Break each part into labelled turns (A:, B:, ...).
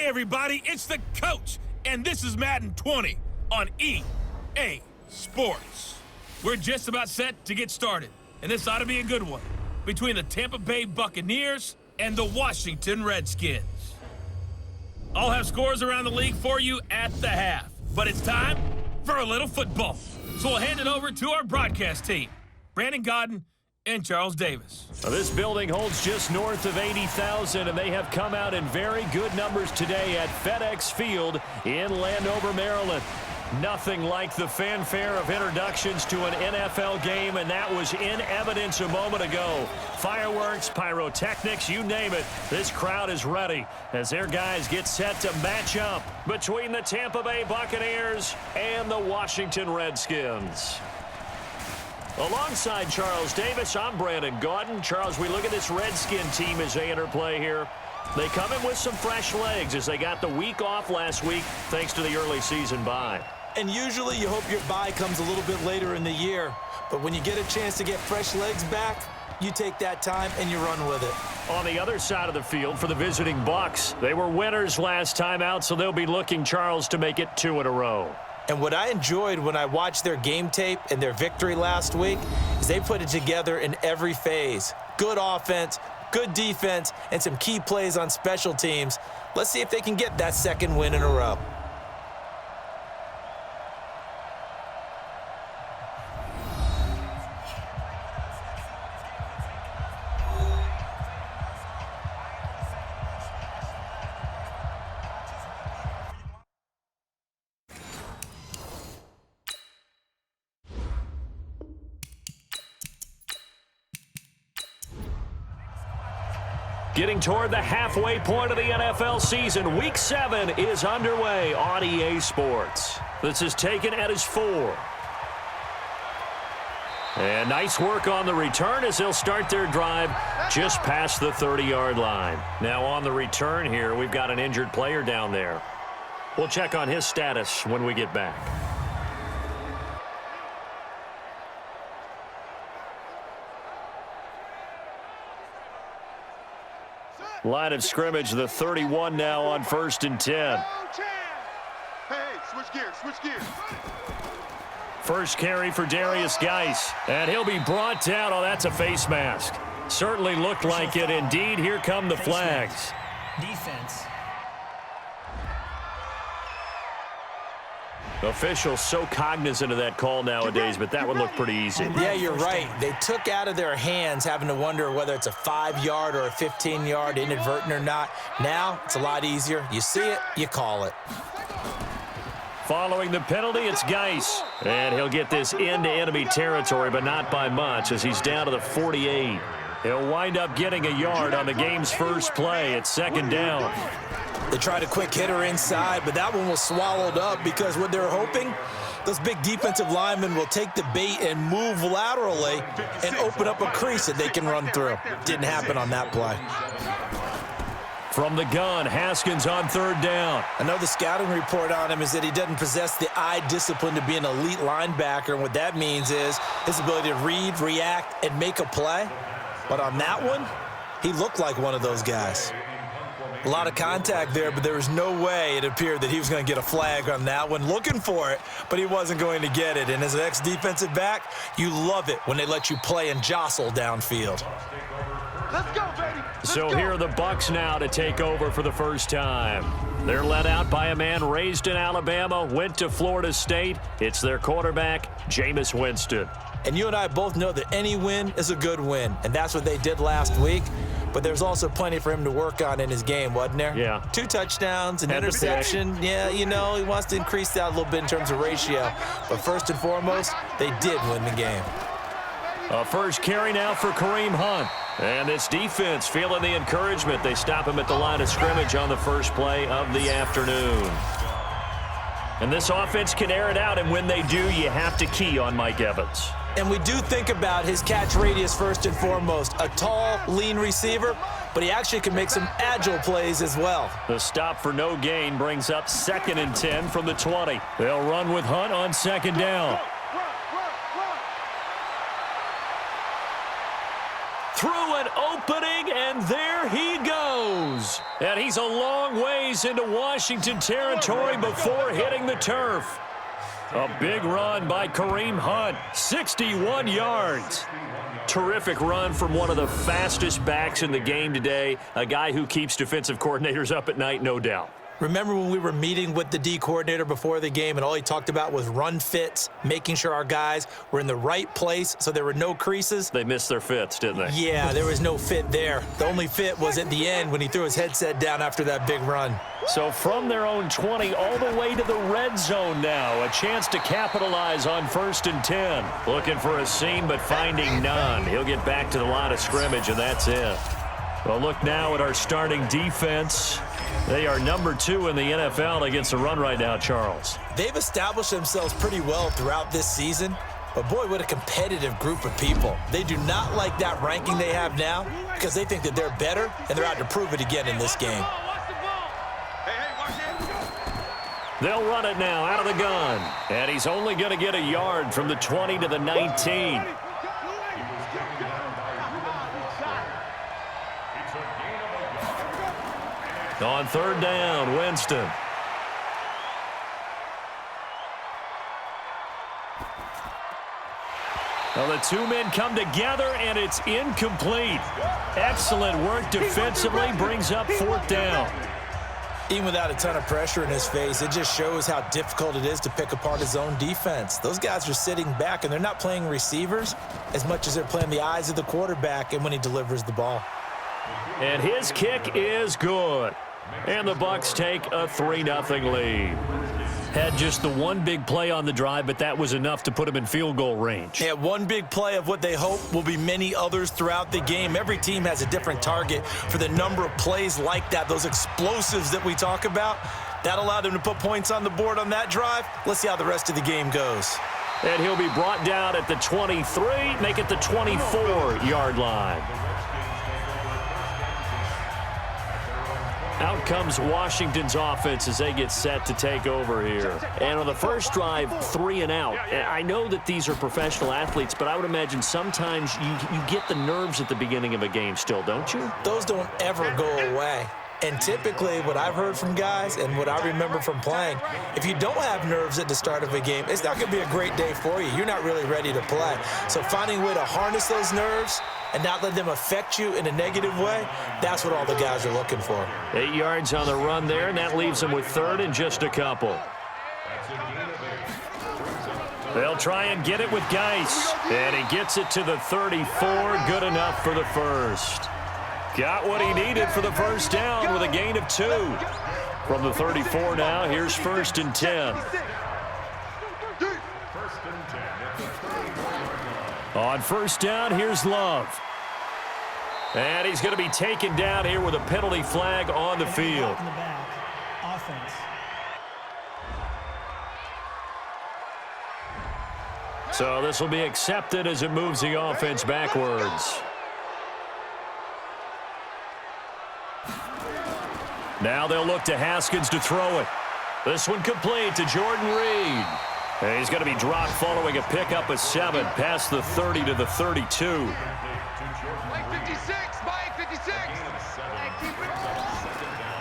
A: Hey everybody, it's the coach, and this is Madden 20 on EA Sports. We're just about set to get started, and this ought to be a good one between the Tampa Bay Buccaneers and the Washington Redskins. I'll have scores around the league for you at the half, but it's time for a little football. So we'll hand it over to our broadcast team, Brandon Godden and Charles Davis.
B: This building holds just north of 80,000, and they have come out in very good numbers today at FedEx Field in Landover, Maryland. Nothing like the fanfare of introductions to an NFL game, and that was in evidence a moment ago. Fireworks, pyrotechnics, you name it. This crowd is ready as their guys get set to match up between the Tampa Bay Buccaneers and the Washington Redskins. Alongside Charles Davis, I'm Brandon Godden. Charles, we look at this Redskin team as they enter play here. They come in with some fresh legs as they got the week off last week thanks to the early season bye.
C: And usually you hope your bye comes a little bit later in the year. But when you get a chance to get fresh legs back, you take that time and you run with it.
B: On the other side of the field for the visiting Bucs, they were winners last time out, so they'll be looking, Charles, to make it 2 in a row.
C: And what I enjoyed when I watched their game tape and their victory last week is they put it together in every phase. Good offense, good defense, and some key plays on special teams. Let's see if they can get that second win in a row.
B: Getting toward the halfway point of the NFL season, Week 7 is underway on EA Sports. This is taken at his 4. And nice work on the return as they'll start their drive just past the 30-yard line. Now on the return here, we've got an injured player down there. We'll check on his status when we get back. Line of scrimmage, the 31 now on 1st and 10.
D: Hey, switch gears.
B: First carry for Darius Geis, and he'll be brought down. Oh, that's a face mask. Certainly looked like it. Indeed, here come the flags.
E: Defense.
B: Officials so cognizant of that call nowadays, but that one looked pretty easy.
C: Yeah, you're right. They took out of their hands having to wonder whether it's a 5-yard or a 15-yard inadvertent or not. Now, it's a lot easier. You see it, you call it.
B: Following the penalty, it's Geis. And he'll get this into enemy territory, but not by much as he's down to the 48. He'll wind up getting a yard on the game's first play. It's 2nd down.
C: They tried a quick hitter inside, but that one was swallowed up because what they're hoping, those big defensive linemen will take the bait and move laterally and open up a crease that they can run through. Didn't happen on that play.
B: From the gun, Haskins on 3rd down.
C: I know the scouting report on him is that he doesn't possess the eye discipline to be an elite linebacker, and what that means is his ability to read, react, and make a play. But on that one, he looked like one of those guys. A lot of contact there, but there was no way it appeared that he was going to get a flag on that one. Looking for it, but he wasn't going to get it. And as an ex-defensive back, you love it when they let you play and jostle downfield.
D: Let's go, baby.
B: So here are the Bucs now to take over for the first time. They're led out by a man raised in Alabama, went to Florida State. It's their quarterback, Jameis Winston.
C: And you and I both know that any win is a good win, and that's what they did last week. But there's also plenty for him to work on in his game, wasn't there?
B: Yeah.
C: 2 touchdowns, an interception. Yeah, you know, he wants to increase that a little bit in terms of ratio. But first and foremost, they did win the game.
B: A first carry now for Kareem Hunt. And this defense feeling the encouragement. They stop him at the line of scrimmage on the first play of the afternoon. And this offense can air it out, and when they do, you have to key on Mike Evans.
C: And we do think about his catch radius first and foremost. A tall, lean receiver, but he actually can make some agile plays as well.
B: The stop for no gain brings up 2nd and 10 from the 20. They'll run with Hunt on 2nd down. Through an opening, and there he goes. goes. And he's a long ways into Washington territory before hitting the turf. A big run by Kareem Hunt, 61 yards. Terrific run from one of the fastest backs in the game today, a guy who keeps defensive coordinators up at night, no doubt.
C: Remember when we were meeting with the D coordinator before the game and all he talked about was run fits, making sure our guys were in the right place so there were no creases?
B: They missed their fits, didn't they?
C: Yeah, there was no fit there. The only fit was at the end when he threw his headset down after that big run.
B: So from their own 20 all the way to the red zone now, a chance to capitalize on 1st and 10. Looking for a seam but finding none. He'll get back to the line of scrimmage and that's it. Well, look now at our starting defense. They are number 2 in the NFL against the run right now, Charles.
C: They've established themselves pretty well throughout this season, but boy, what a competitive group of people. They do not like that ranking they have now because they think that they're better, and they're out to prove it again in this game.
B: They'll run it now out of the gun, and he's only going to get a yard from the 20 to the 19. On 3rd down, Winston. Well, the two men come together, and it's incomplete. Excellent work defensively, brings up 4th down.
C: Even without a ton of pressure in his face, it just shows how difficult it is to pick apart his own defense. Those guys are sitting back, and they're not playing receivers as much as they're playing the eyes of the quarterback and when he delivers the ball.
B: And his kick is good. And the Bucs take a 3-0 lead. Had just the one big play on the drive, but that was enough to put him in field goal range.
C: Yeah, one big play of what they hope will be many others throughout the game. Every team has a different target for the number of plays like that, those explosives that we talk about. That allowed them to put points on the board on that drive. Let's see how the rest of the game goes.
B: And he'll be brought down at the 23, make it the 24-yard line. Out comes Washington's offense as they get set to take over here. And on the first drive, 3 and out. And I know that these are professional athletes, but I would imagine sometimes you get the nerves at the beginning of a game still, don't you?
C: Those don't ever go away. And typically what I've heard from guys and what I remember from playing, if you don't have nerves at the start of a game, it's not going to be a great day for you. You're not really ready to play. So finding a way to harness those nerves and not let them affect you in a negative way, that's what all the guys are looking for.
B: 8 yards on the run there, and that leaves them with 3rd and just a couple. They'll try and get it with Geis, and he gets it to the 34, good enough for the first. Got what he needed for the first down with a gain of 2. From the 34 now, here's 1st and 10. On 1st down, here's Love. And he's going to be taken down here with a penalty flag on the field. So this will be accepted as it moves the offense backwards. Now they'll look to Haskins to throw it. This one complete to Jordan Reed. And he's going to be dropped following a pickup of 7 past the 30 to the 32.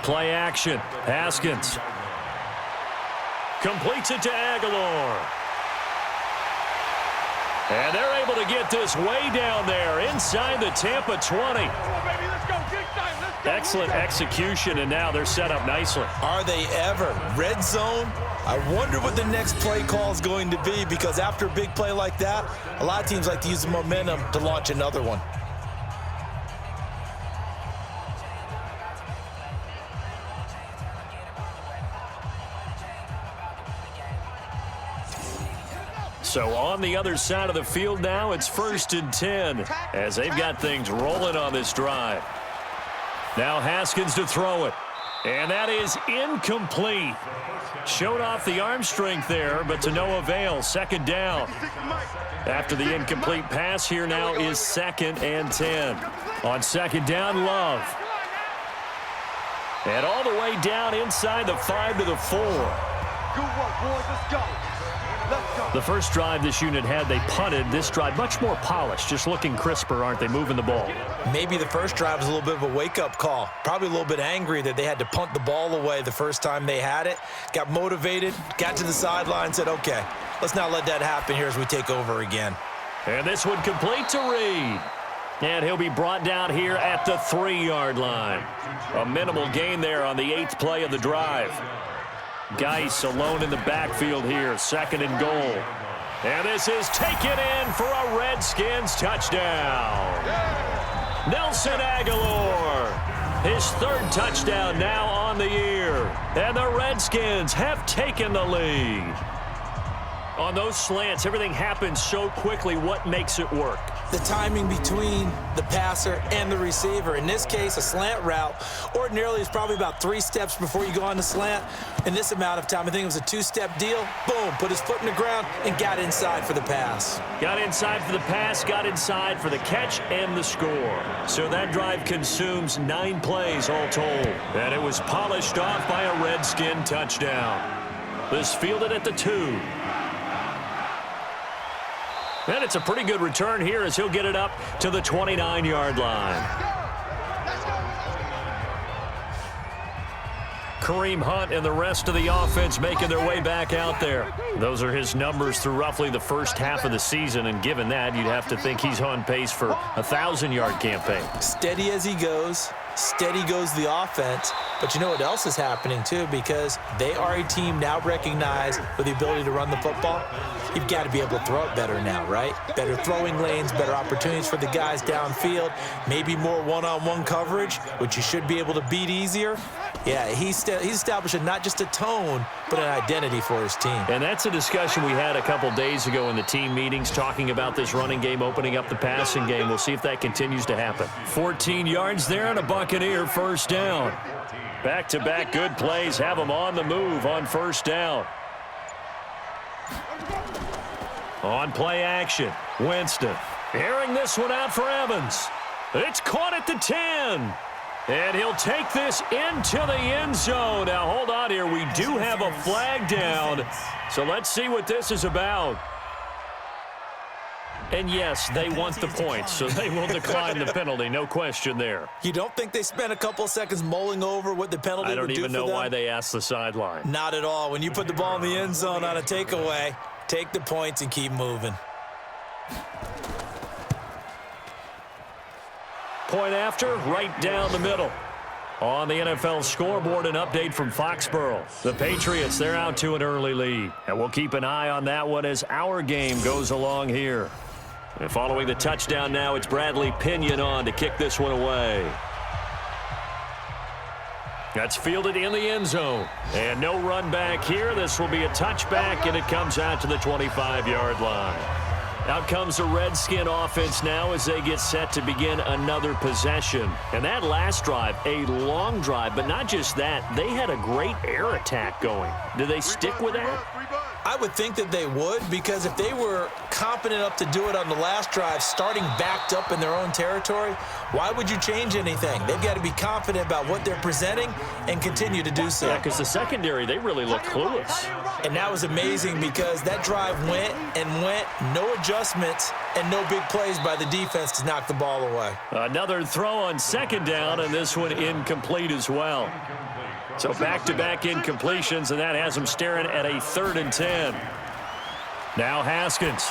B: Play action. Haskins completes it to Aguilar. And they're able to get this way down there inside the Tampa 20. Excellent execution, and now they're set up nicely.
C: Are they ever? Red zone? I wonder what the next play call is going to be, because after a big play like that, a lot of teams like to use the momentum to launch another one.
B: So on the other side of the field now, it's 1st and 10 as they've got things rolling on this drive. Now Haskins to throw it. And that is incomplete. Showed off the arm strength there, but to no avail. 2nd down. After the incomplete pass, here now is 2nd and 10. On 2nd down, Love. And all the way down inside the 5 to the 4.
D: Good work, boys. Let's go. Let's
B: The first drive this unit had, they punted. This drive, much more polished, just looking crisper, aren't they, moving the ball?
C: Maybe the first drive was a little bit of a wake-up call. Probably a little bit angry that they had to punt the ball away the first time they had it. Got motivated, got to the sideline, said, okay, let's not let that happen here as we take over again.
B: And this one complete to Reed. And he'll be brought down here at the 3-yard line. A minimal gain there on the 8th play of the drive. Geis alone in the backfield here, 2nd and goal. And this is taken in for a Redskins touchdown. Nelson Aguilar, his 3rd touchdown now on the year. And the Redskins have taken the lead. On those slants, everything happens so quickly. What makes it work?
C: The timing between the passer and the receiver. In this case, a slant route ordinarily is probably about 3 steps before you go on the slant. In this amount of time, I think it was a 2-step deal. Boom, put his foot in the ground and got inside for the pass.
B: Got inside for the pass, got inside for the catch and the score. So that drive consumes 9 plays all told. And it was polished off by a Redskin touchdown. This fielded at the 2. And it's a pretty good return here as he'll get it up to the 29-yard line. Kareem Hunt and the rest of the offense making their way back out there. Those are his numbers through roughly the first half of the season, and given that, you'd have to think he's on pace for a 1,000-yard campaign.
C: Steady as he goes. Steady goes the offense. But you know what else is happening, too? Because they are a team now recognized with the ability to run the football. You've got to be able to throw it better now, right? Better throwing lanes, better opportunities for the guys downfield, maybe more one-on-one coverage, which you should be able to beat easier. Yeah, he's establishing not just a tone, but an identity for his team.
B: And that's a discussion we had a couple days ago in the team meetings, talking about this running game, opening up the passing game. We'll see if that continues to happen. 14 yards there and a Buccaneer first down. Back-to-back good plays have them on the move on first down. On play action, Winston airing this one out for Evans. It's caught at the 10. And he'll take this into the end zone. Now, hold on here. We do have a flag down. So let's see what this is about. And, yes, they want the points, so they will decline the penalty. No question there.
C: You don't think they spent a couple seconds mulling over what the penalty would do for them?
B: I don't even know why they asked the sideline.
C: Not at all. When you put the ball in the end zone on a takeaway, take the points and keep moving.
B: Point after, right down the middle. On the NFL scoreboard, an update from Foxborough. The Patriots, they're out to an early lead. And we'll keep an eye on that one as our game goes along here. And following the touchdown now, it's Bradley Pinion on to kick this one away. That's fielded in the end zone. And no run back here. This will be a touchback, and it comes out to the 25-yard line. Out comes the Redskin offense now as they get set to begin another possession. And that last drive, a long drive, but not just that, they had a great air attack going. Do they stick with that?
C: I would think that they would, because if they were competent enough to do it on the last drive, starting backed up in their own territory, why would you change anything? They've got to be confident about what they're presenting and continue to do so.
B: Yeah, because the secondary, they really look clueless.
C: And that was amazing because that drive went and went, no adjustments and no big plays by the defense to knock the ball away.
B: Another throw on second down, and this one incomplete as well. So back-to-back incompletions, and that has them staring at a 3rd and 10. Now Haskins.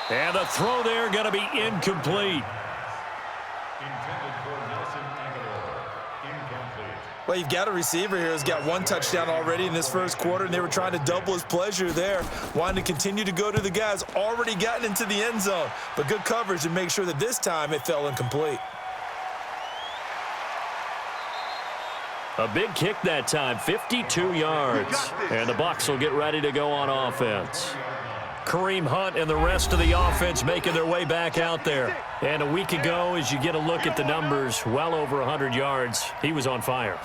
B: And the throw there going to be incomplete.
C: Well, you've got a receiver here who's got 1 touchdown already in this first quarter, and they were trying to double his pleasure there, wanting to continue to go to the guys already gotten into the end zone. But good coverage to make sure that this time it fell incomplete.
B: A big kick that time, 52 yards. And the Bucs will get ready to go on offense. Kareem Hunt and the rest of the offense making their way back out there. And a week ago, as you get a look at the numbers, well over 100 yards, he was on fire.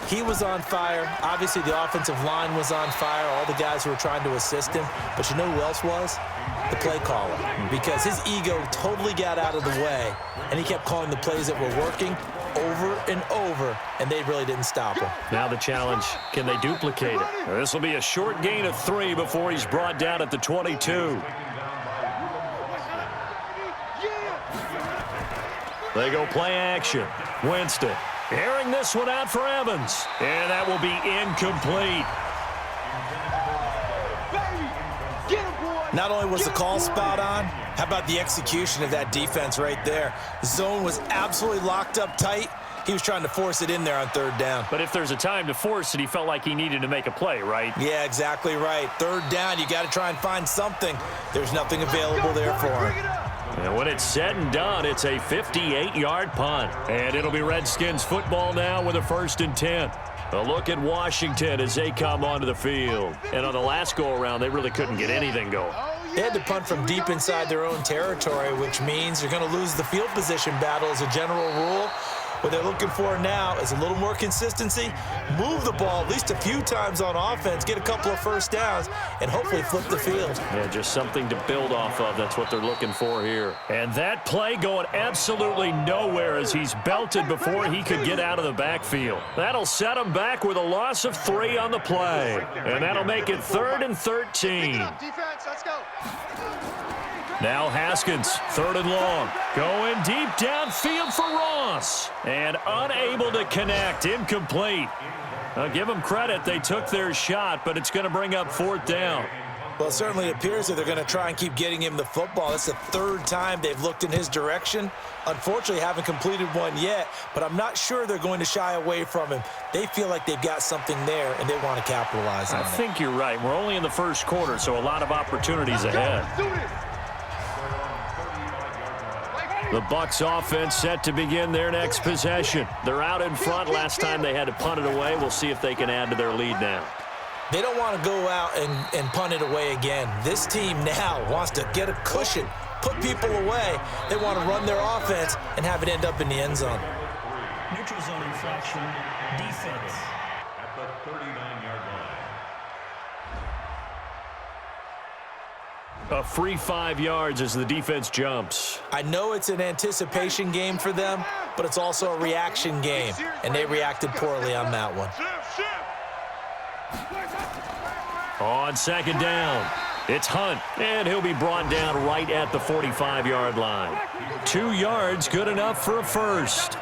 C: He was on fire. Obviously, the offensive line was on fire, all the guys who were trying to assist him. But you know who else was? The play caller. Because his ego totally got out of the way, and he kept calling the plays that were working over and over, and they really didn't stop him.
B: Now the challenge, can they duplicate it? This will be a short gain of 3 before he's brought down at the 22. They go play action. Winston airing this one out for Evans. And that will be incomplete.
C: Not only was the call spot on, how about the execution of that defense right there? The zone was absolutely locked up tight. He was trying to force it in there on 3rd down.
B: But if there's a time to force it, he felt like he needed to make a play, right?
C: Yeah, exactly right. 3rd down, you got to try and find something. There's nothing available there for him.
B: And when it's said and done, it's a 58-yard punt. And it'll be Redskins football now with a 1st and 10. A look at Washington as they come onto the field. And on the last go-around, they really couldn't get anything going.
C: They had to punt from deep inside their own territory, which means you're going to lose the field position battle as a general rule. What they're looking for now is a little more consistency, move the ball at least a few times on offense, get a couple of 1st downs, and hopefully flip the field.
B: Yeah, just something to build off of. That's what they're looking for here. And that play going absolutely nowhere as he's belted before he could get out of the backfield. That'll set him back with a loss of 3 on the play. And that'll make it 3rd and 13.
D: Defense, let's go.
B: Now Haskins, 3rd and long. Going deep downfield for Ross. And unable to connect, incomplete. I'll give them credit, they took their shot, but it's going to bring up 4th down.
C: Well, it certainly appears that they're going to try and keep getting him the football. It's the 3rd time they've looked in his direction. Unfortunately, haven't completed one yet, but I'm not sure they're going to shy away from him. They feel like they've got something there, and they want to capitalize on it.
B: I think you're right. We're only in the 1st quarter, so a lot of opportunities ahead. The Bucs offense set to begin their next possession. They're out in front. Last time they had to punt it away. We'll see if they can add to their lead now.
C: They don't want to go out and punt it away again. This team now wants to get a cushion, put people away. They want to run their offense and have it end up in the end zone.
E: Neutral zone infraction, defense.
F: At the 39-yard line.
B: A free 5 yards as the defense jumps.
C: I know it's an anticipation game for them, but it's also a reaction game, and they reacted poorly on that one.
B: On 2nd down, it's Hunt, and he'll be brought down right at the 45-yard line. 2 yards, good enough for a 1st.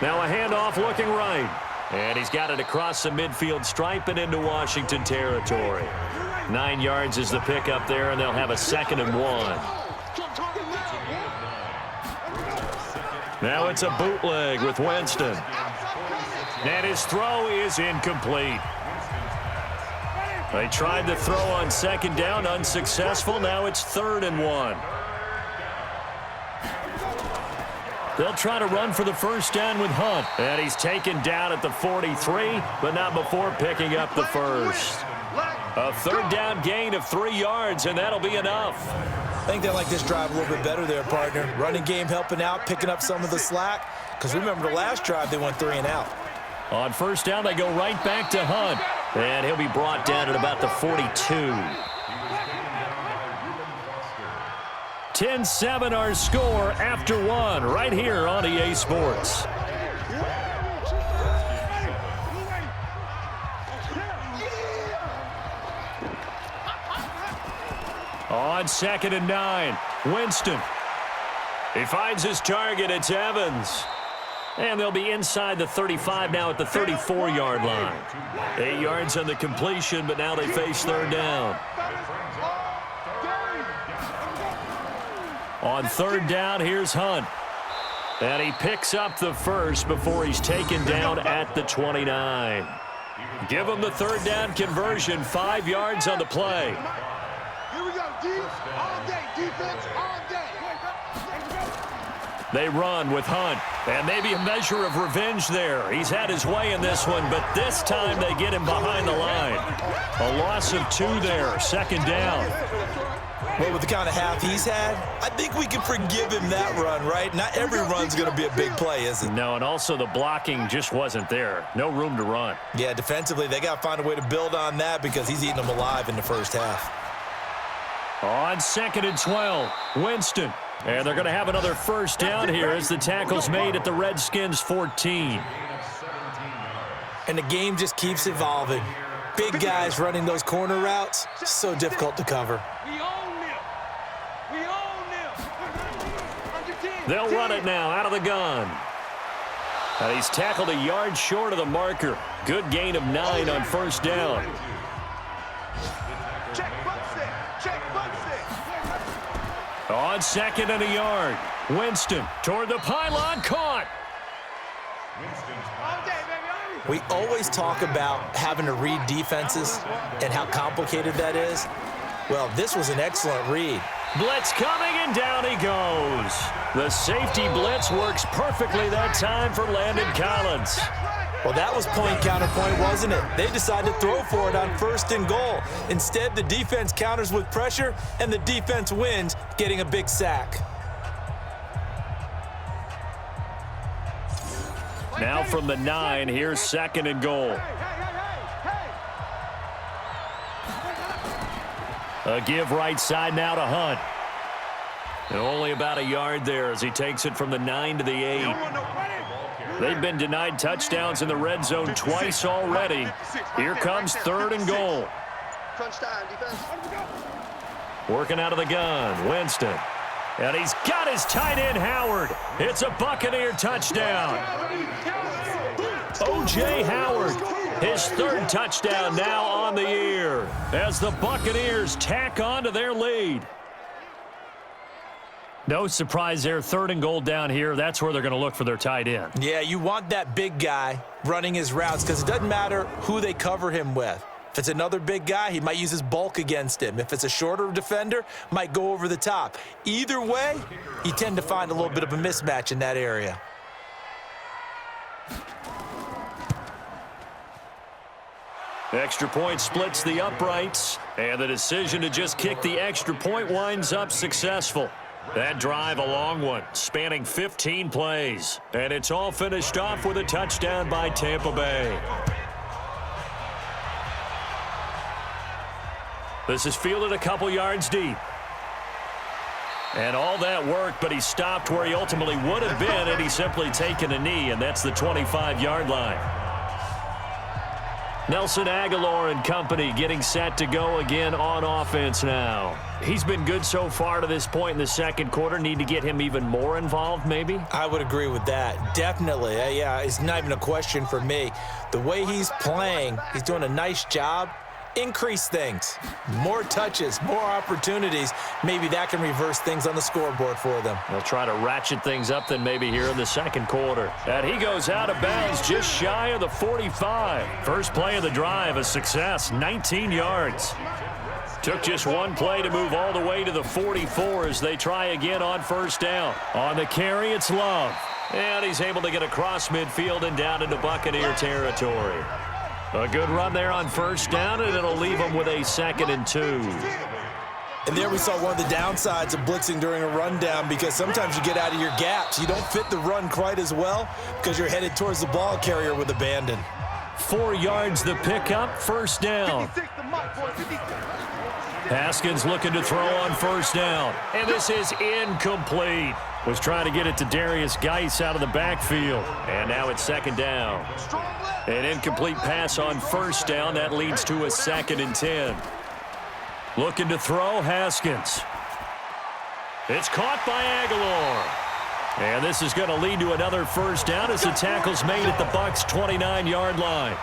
B: Now a handoff looking right. And he's got it across the midfield stripe and into Washington territory. 9 yards is the pickup there, and they'll have a 2nd and 1. Now it's a bootleg with Winston. And his throw is incomplete. They tried the throw on 2nd down, unsuccessful. Now it's 3rd and 1. They'll try to run for the 1st down with Hunt. And he's taken down at the 43, but not before picking up the 1st. A 3rd down gain of 3 yards, and that'll be enough.
C: I think they like this drive a little bit better there, partner. Running game helping out, picking up some of the slack. Because remember, the last drive, they went 3 and out.
B: On 1st down, they go right back to Hunt. And he'll be brought down at about the 42. 10-7 our score after 1 right here on EA Sports. On 2nd and 9, Winston. He finds his target. It's Evans. And they'll be inside the 35 now at the 34-yard line. 8 yards on the completion, but now they face 3rd down. On 3rd down, here's Hunt. And he picks up the 1st before he's taken down at the 29. Give him the 3rd down conversion, 5 yards on the play.
D: Here we go, D. All day, defense, all day.
B: They run with Hunt, and maybe a measure of revenge there. He's had his way in this one, but this time they get him behind the line. A loss of 2 there, 2nd down.
C: Well, with the kind of half he's had, I think we can forgive him that run, right? Not every run's going to be a big play, is it?
B: No, and also the blocking just wasn't there. No room to run.
C: Yeah, defensively, they got to find a way to build on that because he's eating them alive in the 1st half.
B: On 2nd and 12, Winston. And they're going to have another first down here as the tackle's made at the Redskins 14.
C: And the game just keeps evolving. Big guys running those corner routes, so difficult to cover.
B: They'll run it now out of the gun. And he's tackled a yard short of the marker. Good gain of 9 on first down. On second and a yard. Winston toward the pylon, caught.
C: We always talk about having to read defenses and how complicated that is. Well, this was an excellent read.
B: Blitz coming, and down he goes. The safety blitz works perfectly that time for Landon Collins.
C: Well, that was point counterpoint, wasn't it? They decided to throw for it on first and goal. Instead, the defense counters with pressure, and the defense wins, getting a big sack.
B: Now from the 9, here's second and goal. A give right side now to Hunt. And only about a yard there as he takes it from the 9 to the 8. They've been denied touchdowns in the red zone twice already. Here comes third and goal. Working out of the gun, Winston. And he's got his tight end, Howard. It's a Buccaneer touchdown. O.J. Howard, his third touchdown now on the year as the Buccaneers tack on to their lead. No surprise there, third and goal down here. That's where they're going to look for their tight end.
C: Yeah, you want that big guy running his routes because it doesn't matter who they cover him with. If it's another big guy, he might use his bulk against him. If it's a shorter defender, might go over the top. Either way, you tend to find a little bit of a mismatch in that area.
B: Extra point splits the uprights, and the decision to just kick the extra point winds up successful. That drive, a long one, spanning 15 plays. And it's all finished off with a touchdown by Tampa Bay. This is fielded a couple yards deep. And all that work, but he stopped where he ultimately would have been had he simply taken a knee, and that's the 25-yard line. Nelson Aguilar and company getting set to go again on offense now. He's been good so far to this point in the second quarter. Need to get him even more involved, maybe?
C: I would agree with that. Definitely. Yeah, it's not even a question for me. The way he's playing, he's doing a nice job. Increase things. More touches, more opportunities. Maybe that can reverse things on the scoreboard for them.
B: They'll try to ratchet things up then maybe here in the second quarter. And he goes out of bounds just shy of the 45. First play of the drive, a success, 19 yards. Took just one play to move all the way to the 44 as they try again on first down. On the carry, it's Love. And he's able to get across midfield and down into Buccaneer territory. A good run there on first down, and it'll leave them with a 2nd and 2.
C: And there we saw one of the downsides of blitzing during a rundown because sometimes you get out of your gaps. You don't fit the run quite as well because you're headed towards the ball carrier with abandon.
B: 4 yards the pickup, first down. Haskins looking to throw on first down. And this is incomplete. Was trying to get it to Darius Geis out of the backfield. And now it's 2nd down. An incomplete pass on first down. That leads to a 2nd and 10. Looking to throw, Haskins. It's caught by Aguilar. And this is going to lead to another first down as the tackle's made at the Bucs' 29-yard line.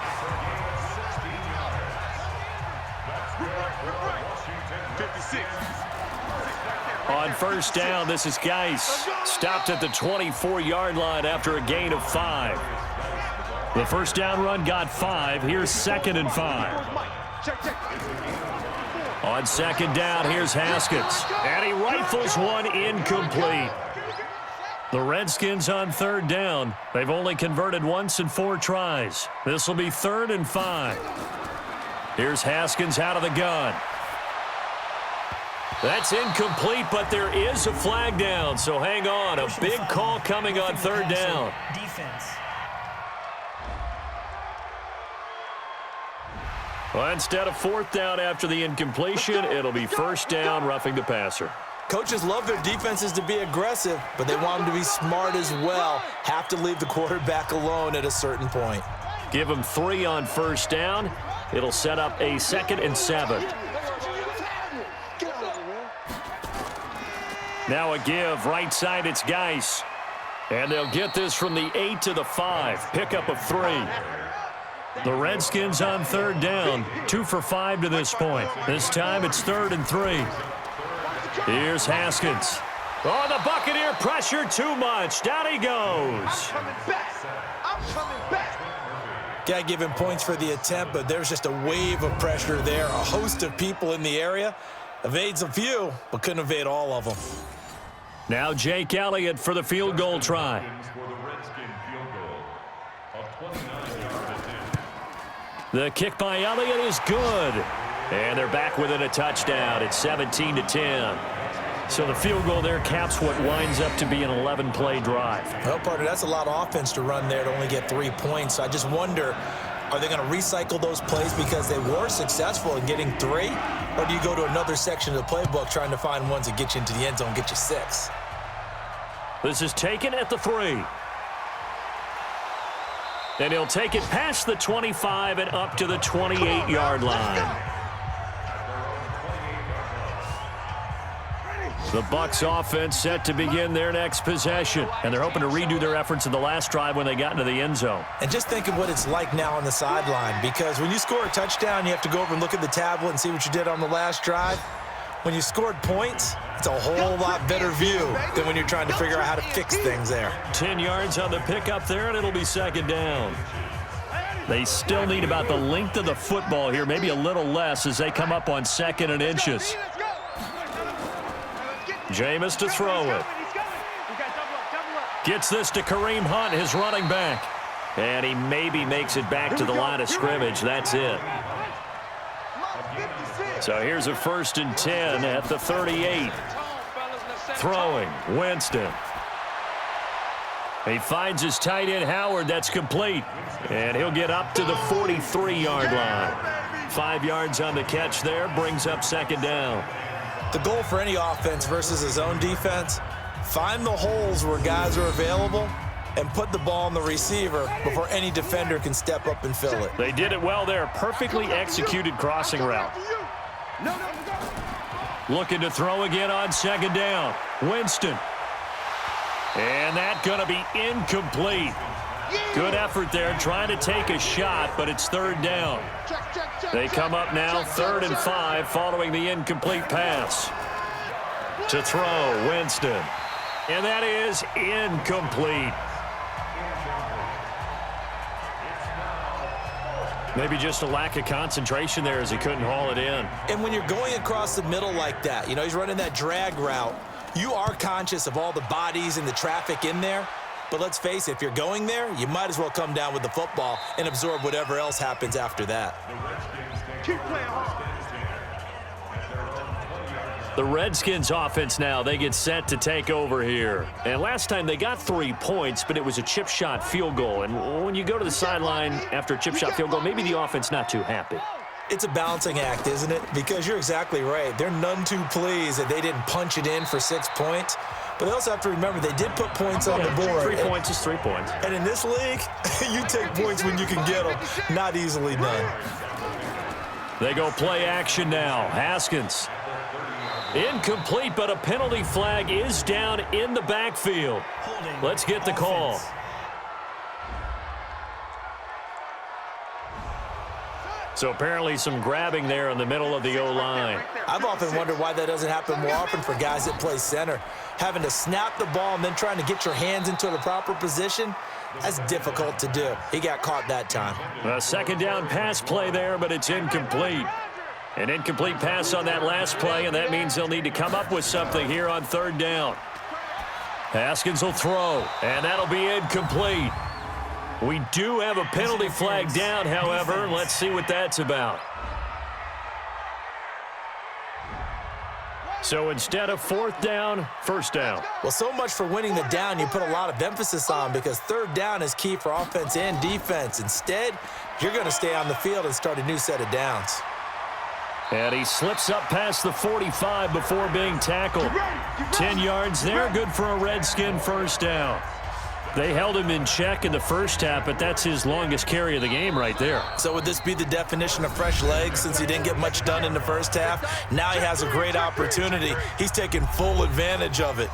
B: On first down, this is Geis. Stopped at the 24-yard line after a gain of 5. The first down run got 5. Here's 2nd and 5. On 2nd down, here's Haskins. And he rifles one incomplete. The Redskins on 3rd down. They've only converted once in 4 tries. This will be 3rd and 5. Here's Haskins out of the gun. That's incomplete, but there is a flag down, so hang on. A big call coming on 3rd down.
E: Defense.
B: Well, instead of 4th down after the incompletion, it'll be 1st down, roughing the passer.
C: coaches love their defenses to be aggressive, but they want them to be smart as well. Have to leave the quarterback alone at a certain point.
B: Give them 3 on first down. It'll set up a 2nd and 7. Now a give. Right side, it's Geis. And they'll get this from the 8 to the 5. Pickup of 3. The Redskins on 3rd down. 2 for 5 to this point. This time it's 3rd and 3. Here's Haskins. Oh, the Buccaneer pressure too much. Down he goes.
D: I'm coming back.
C: Got to give him points for the attempt, but there's just a wave of pressure there. A host of people in the area. Evades a few, but couldn't evade all of them.
B: Now Jake Elliott for the field goal try. The kick by Elliott is good. And they're back within a touchdown. It's 17-10. So the field goal there caps what winds up to be an 11-play drive.
C: Well, partner, that's a lot of offense to run there to only get 3 points. I just wonder, are they going to recycle those plays because they were successful in getting 3? Or do you go to another section of the playbook trying to find ones that get you into the end zone, get you 6?
B: This is taken at the 3. And he'll take it past the 25 and up to the 28-yard line. The Bucs offense set to begin their next possession. And they're hoping to redo their efforts in the last drive when they got into the end zone.
C: And just think of what it's like now on the sideline, because when you score a touchdown, you have to go over and look at the tablet and see what you did on the last drive. When you scored points, it's a whole lot better view than when you're trying to figure out how to fix things there.
B: 10 yards on the pickup there, and it'll be 2nd down. They still need about the length of the football here, maybe a little less as they come up on 2nd and inches. Jameis to throw it. Gets this to Kareem Hunt, his running back. And he maybe makes it back to the line of scrimmage. That's it. So here's a 1st and 10 at the 38. Throwing, Winston. He finds his tight end, Howard. That's complete. And he'll get up to the 43-yard line. 5 yards on the catch there, brings up 2nd down.
C: The goal for any offense versus his own defense, find the holes where guys are available and put the ball on the receiver before any defender can step up and fill it.
B: They did it well there. Perfectly executed crossing route. Looking to throw again on 2nd down. Winston. And that's going to be incomplete. Good effort there, trying to take a shot, but it's 3rd down. They come up now 3rd and 5 following the incomplete pass. To throw, Winston. And that is incomplete. Maybe just a lack of concentration there as he couldn't haul it in.
C: And when you're going across the middle like that, you know, he's running that drag route, you are conscious of all the bodies and the traffic in there. But let's face it, if you're going there, you might as well come down with the football and absorb whatever else happens after that.
D: Keep playing hard.
B: The Redskins offense now, they get set to take over here. And last time they got 3 points, but it was a chip shot field goal. And when you go to the sideline after a chip shot field goal, maybe the offense not too happy.
C: It's a balancing act, isn't it? Because you're exactly right. They're none too pleased that they didn't punch it in for 6 points. But they also have to remember they did put points on the board.
B: 3 points is 3 points.
C: And in this league, you take points when you can get them. Not easily done.
B: They go play action now. Haskins. Incomplete, but a penalty flag is down in the backfield. Let's get the call. So apparently some grabbing there in the middle of the O-line.
C: I've often wondered why that doesn't happen more often for guys that play center. Having to snap the ball and then trying to get your hands into the proper position, that's difficult to do. He got caught that time.
B: A 2nd down pass play there, but it's incomplete. An incomplete pass on that last play, and that means they'll need to come up with something here on 3rd down. Haskins will throw, and that'll be incomplete. We do have a penalty flag down, however. Let's see what that's about. So instead of 4th down, 1st down.
C: Well, so much for winning the down you put a lot of emphasis on, because 3rd down is key for offense and defense. Instead, you're going to stay on the field and start a new set of downs.
B: And he slips up past the 45 before being tackled. 10 yards there, good for a Redskin first down. They held him in check in the first half, but that's his longest carry of the game right there.
C: So would this be the definition of fresh legs since he didn't get much done in the first half? Now he has a great opportunity. He's taking full advantage of it.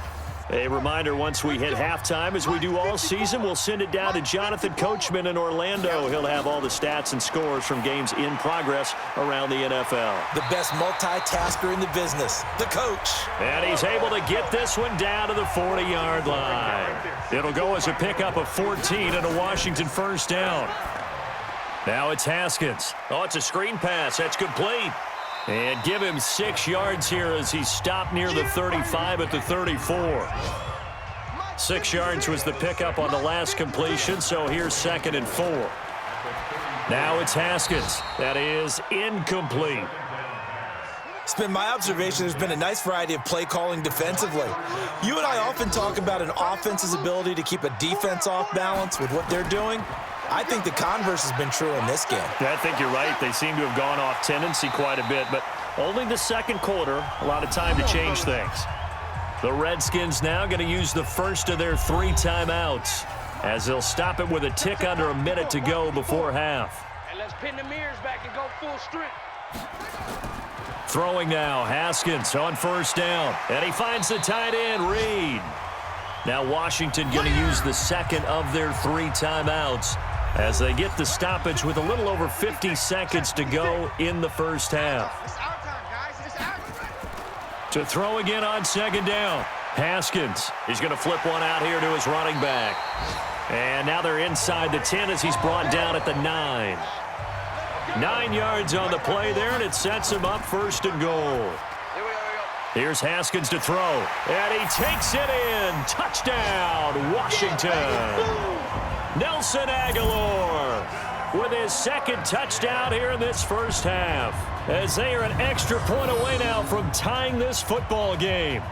B: A reminder, once we hit halftime, as we do all season, we'll send it down to Jonathan Coachman in Orlando. He'll have all the stats and scores from games in progress around the NFL.
C: The best multitasker in the business, the coach.
B: And he's able to get this one down to the 40-yard line. It'll go as a pickup of 14 and a Washington first down. Now it's Haskins. Oh, it's a screen pass. That's complete. And give him 6 yards here as he stopped near the 35 at the 34. 6 yards was the pickup on the last completion, so here's 2nd and 4. Now it's Haskins. That is incomplete.
C: It's been my observation there's been a nice variety of play calling defensively. You and I often talk about an offense's ability to keep a defense off balance with what they're doing. I think the converse has been true in this game.
B: I think you're right. They seem to have gone off tendency quite a bit, but only the second quarter, a lot of time to change things. The Redskins now going to use the first of their 3 timeouts as they'll stop it with a tick under a minute to go before half.
G: And let's pin the mirrors back and go full strength.
B: Throwing now, Haskins on first down, and he finds the tight end, Reed. Now Washington going to use the second of their 3 timeouts as they get the stoppage with a little over 50 seconds to go in the first half.
D: It's our time, guys. It's our time.
B: To throw again on second down, Haskins. He's going to flip one out here to his running back. And now they're inside the 10 as he's brought down at the 9. 9 yards on the play there, and it sets him up 1st and goal. Here's Haskins to throw, and he takes it in. Touchdown, Washington. Nelson Aguilar with his 2nd touchdown here in this first half, as they are an extra point away now from tying this football game.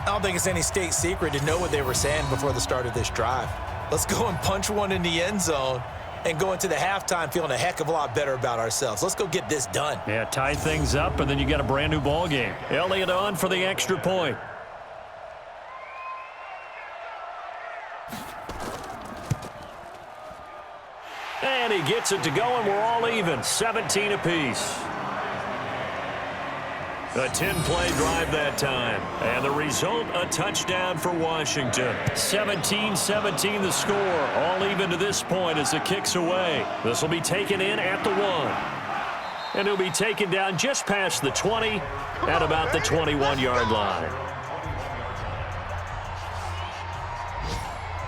C: I don't think it's any state secret to know what they were saying before the start of this drive. Let's go and punch one in the end zone and go into the halftime feeling a heck of a lot better about ourselves. Let's go get this done.
B: Yeah, tie things up, and then you got a brand new ball game. Elliott on for the extra point. And he gets it to go, and we're all even, 17 apiece. A 10-play drive that time. And the result, a touchdown for Washington. 17-17 the score. All even to this point as the kick's away. This will be taken in at the 1. And it'll be taken down just past the 20 at about the 21-yard line.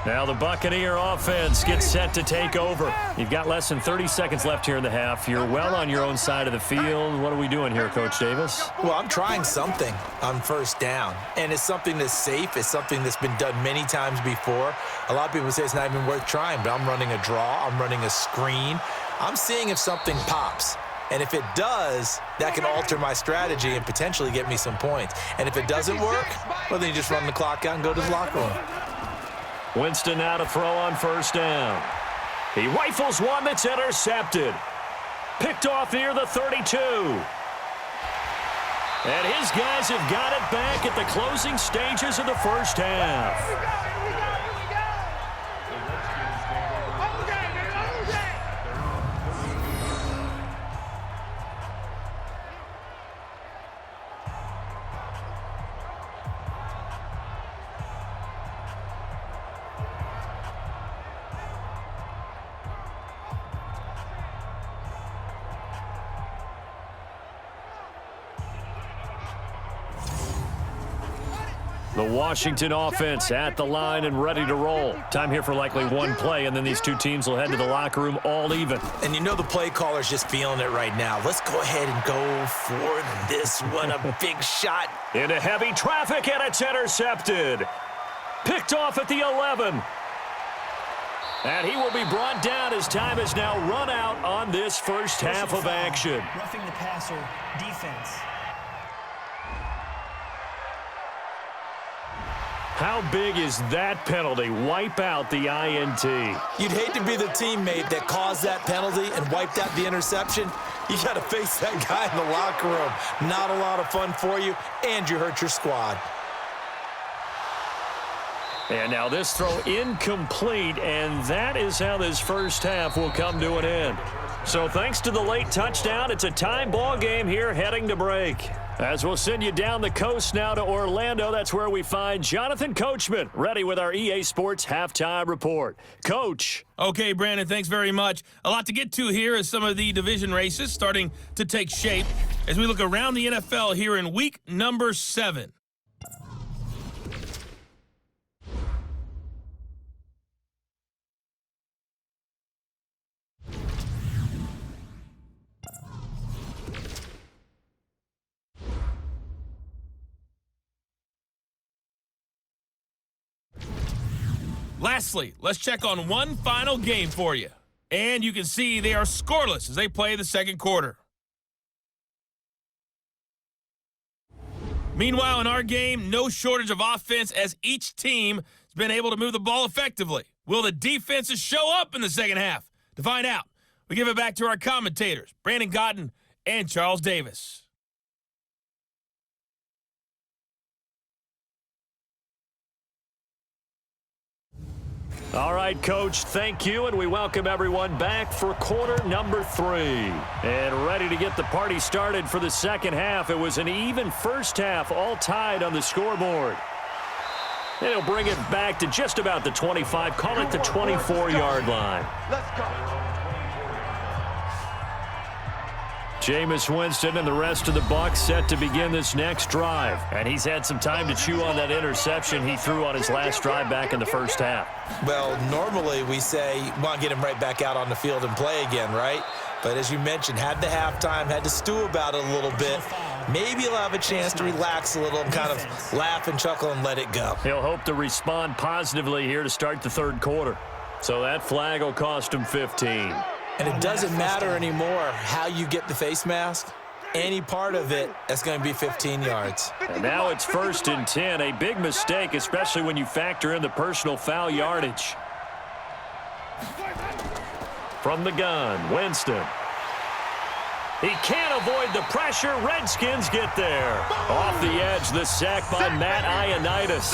B: Now the Buccaneer offense gets set to take over. You've got less than 30 seconds left here in the half. You're well on your own side of the field. What are we doing here, Coach Davis?
C: Well, I'm trying something on first down, and it's something that's safe. It's something that's been done many times before. A lot of people say it's not even worth trying, but I'm running a draw. I'm running a screen. I'm seeing if something pops. And if it does, that can alter my strategy and potentially get me some points. And if it doesn't work, well, then you just run the clock out and go to the locker room.
B: Winston now to throw on first down. He rifles one that's intercepted. Picked off near the 32. And his guys have got it back at the closing stages of the first half. The Washington offense at the line and ready to roll. Time here for likely one play, and then these two teams will head to the locker room all even.
C: And you know the play caller's just feeling it right now. Let's go ahead and go for this one. A big shot.
B: Into heavy traffic, and it's intercepted. Picked off at the 11. And he will be brought down as time has now run out on this first half of action.
E: Roughing the passer, defense.
B: How big is that penalty? Wipe out the INT.
C: You'd hate to be the teammate that caused that penalty and wiped out the interception. You got to face that guy in the locker room. Not a lot of fun for you, and you hurt your squad.
B: And now this throw incomplete, and that is how this first half will come to an end. So thanks to the late touchdown, it's a tie ball game here heading to break. As we'll send you down the coast now to Orlando, that's where we find Jonathan Coachman ready with our EA Sports Halftime Report. Coach.
A: Okay, Brandon, thanks very much. A lot to get to here as some of the division races starting to take shape as we look around the NFL here in week number 7. Lastly, let's check on one final game for you. And you can see they are scoreless as they play the second quarter. Meanwhile, in our game, no shortage of offense as each team has been able to move the ball effectively. Will the defenses show up in the second half? To find out, we give it back to our commentators, Brandon Cotton and Charles Davis.
B: All right, Coach, thank you, and we welcome everyone back for quarter number 3. And ready to get the party started for the second half. It was an even first half, all tied on the scoreboard. And he'll bring it back to just about the 25, call it the 24-yard line.
D: Let's go.
B: Jameis Winston and the rest of the Bucs set to begin this next drive. And he's had some time to chew on that interception he threw on his last drive back in the first half.
C: Well, normally we say, want to get him right back out on the field and play again, right? But as you mentioned, had the halftime, had to stew about it a little bit. Maybe he'll have a chance to relax a little and kind of laugh and chuckle and let it go.
B: He'll hope to respond positively here to start the third quarter. So that flag will cost him 15.
C: And it doesn't matter anymore how you get the face mask. Any part of it is going to be 15 yards.
B: And now it's 1st and 10. A big mistake, especially when you factor in the personal foul yardage. From the gun, Winston. He can't avoid the pressure. Redskins get there. Off the edge, the sack by Matt Ioannidis.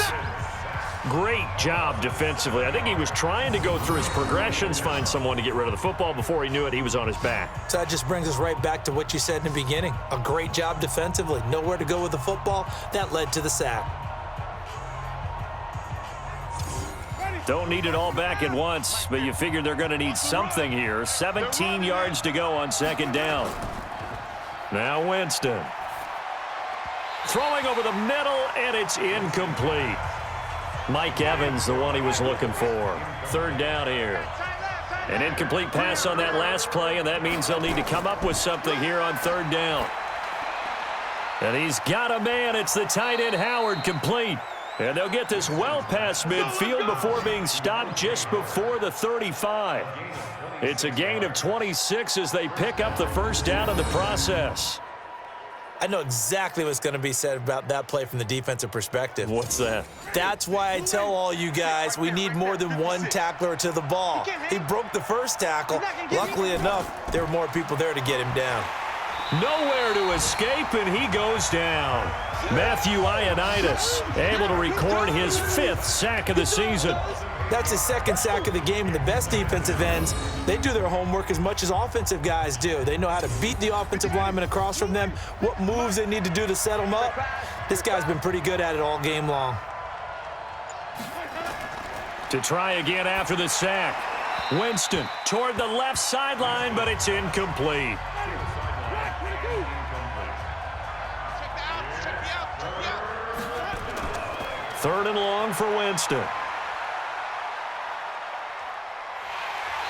B: Great job defensively. I think he was trying to go through his progressions, find someone to get rid of the football. Before he knew it, he was on his back.
C: So that just brings us right back to what you said in the beginning. A great job defensively. Nowhere to go with the football. That led to the sack.
B: Don't need it all back at once, but you figure they're going to need something here. 17 yards to go on second down. Now Winston. Throwing over the middle, and it's incomplete. Mike Evans, the one he was looking for. Third down here. An incomplete pass on that last play, and that means they'll need to come up with something here on third down. And he's got a man. It's the tight end Howard, complete. And they'll get this well past midfield before being stopped just before the 35. It's a gain of 26 as they pick up the first down in the process.
C: I know exactly what's going to be said about that play from the defensive perspective.
B: What's that?
C: That's why I tell all you guys we need more than one tackler to the ball. He broke the first tackle. Luckily enough, there were more people there to get him down.
B: Nowhere to escape, and he goes down. Matthew Ioannidis able to record his 5th sack of the season.
C: That's his 2nd sack of the game, and the best defensive ends, they do their homework as much as offensive guys do. They know how to beat the offensive lineman across from them, what moves they need to do to set them up. This guy's been pretty good at it all game long.
B: To try again after the sack. Winston toward the left sideline, but it's incomplete. Third and long for Winston.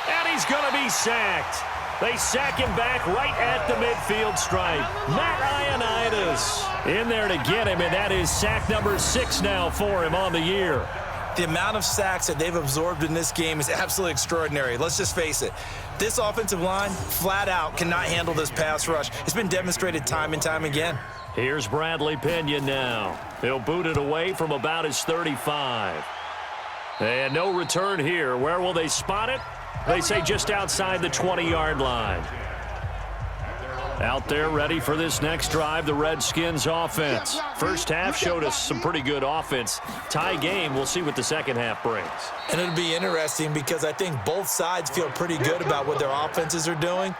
B: And he's going to be sacked. They sack him back right at the midfield stripe. Matt Ioannidis in there to get him, and that is sack number 6 now for him on the year.
C: The amount of sacks that they've absorbed in this game is absolutely extraordinary. Let's just face it. This offensive line, flat out, cannot handle this pass rush. It's been demonstrated time and time again.
B: Here's Bradley Pinion now. He'll boot it away from about his 35. And no return here. Where will they spot it? They say just outside the 20-yard line. Out there ready for this next drive, the Redskins offense. First half showed us some pretty good offense. Tie game, we'll see what the second half brings.
C: And it'll be interesting because I think both sides feel pretty good about what their offenses are doing.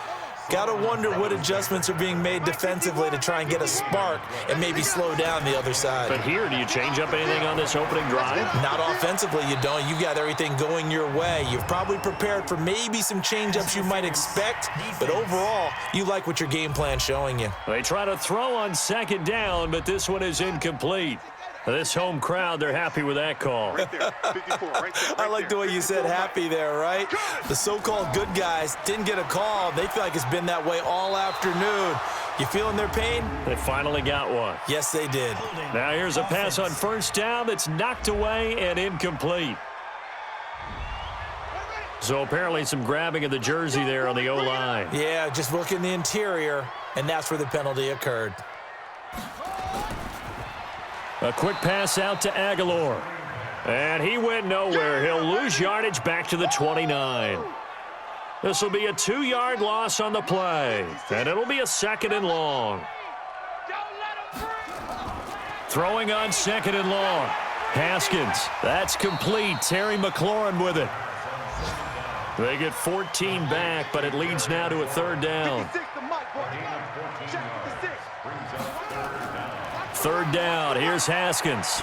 C: Got to wonder what adjustments are being made defensively to try and get a spark and maybe slow down the other side.
B: But here, do you change up anything on this opening drive?
C: Not offensively, you don't. You got everything going your way. You've probably prepared for maybe some change-ups you might expect, but overall, you like what your game plan's showing you.
B: They try to throw on second down, but this one is incomplete. This home crowd, they're happy with that call.
D: Right there, 54, right there,
C: I like the way you said happy there, right? The so-called good guys didn't get a call. They feel like it's been that way all afternoon. You feeling their pain?
B: They finally got one.
C: Yes, they did.
B: Now here's a pass on first down that's knocked away and incomplete. So apparently some grabbing of the jersey there on the O-line.
C: Yeah, just look in the interior, and that's where the penalty occurred.
B: A quick pass out to Aguilar. And he went nowhere. He'll lose yardage back to the 29. This will be a 2-yard loss on the play. And it'll be a 2nd and long. Throwing on 2nd and long. Haskins. That's complete. Terry McLaurin with it. They get 14 back, but it leads now to a 3rd down. 3rd down. Here's Haskins.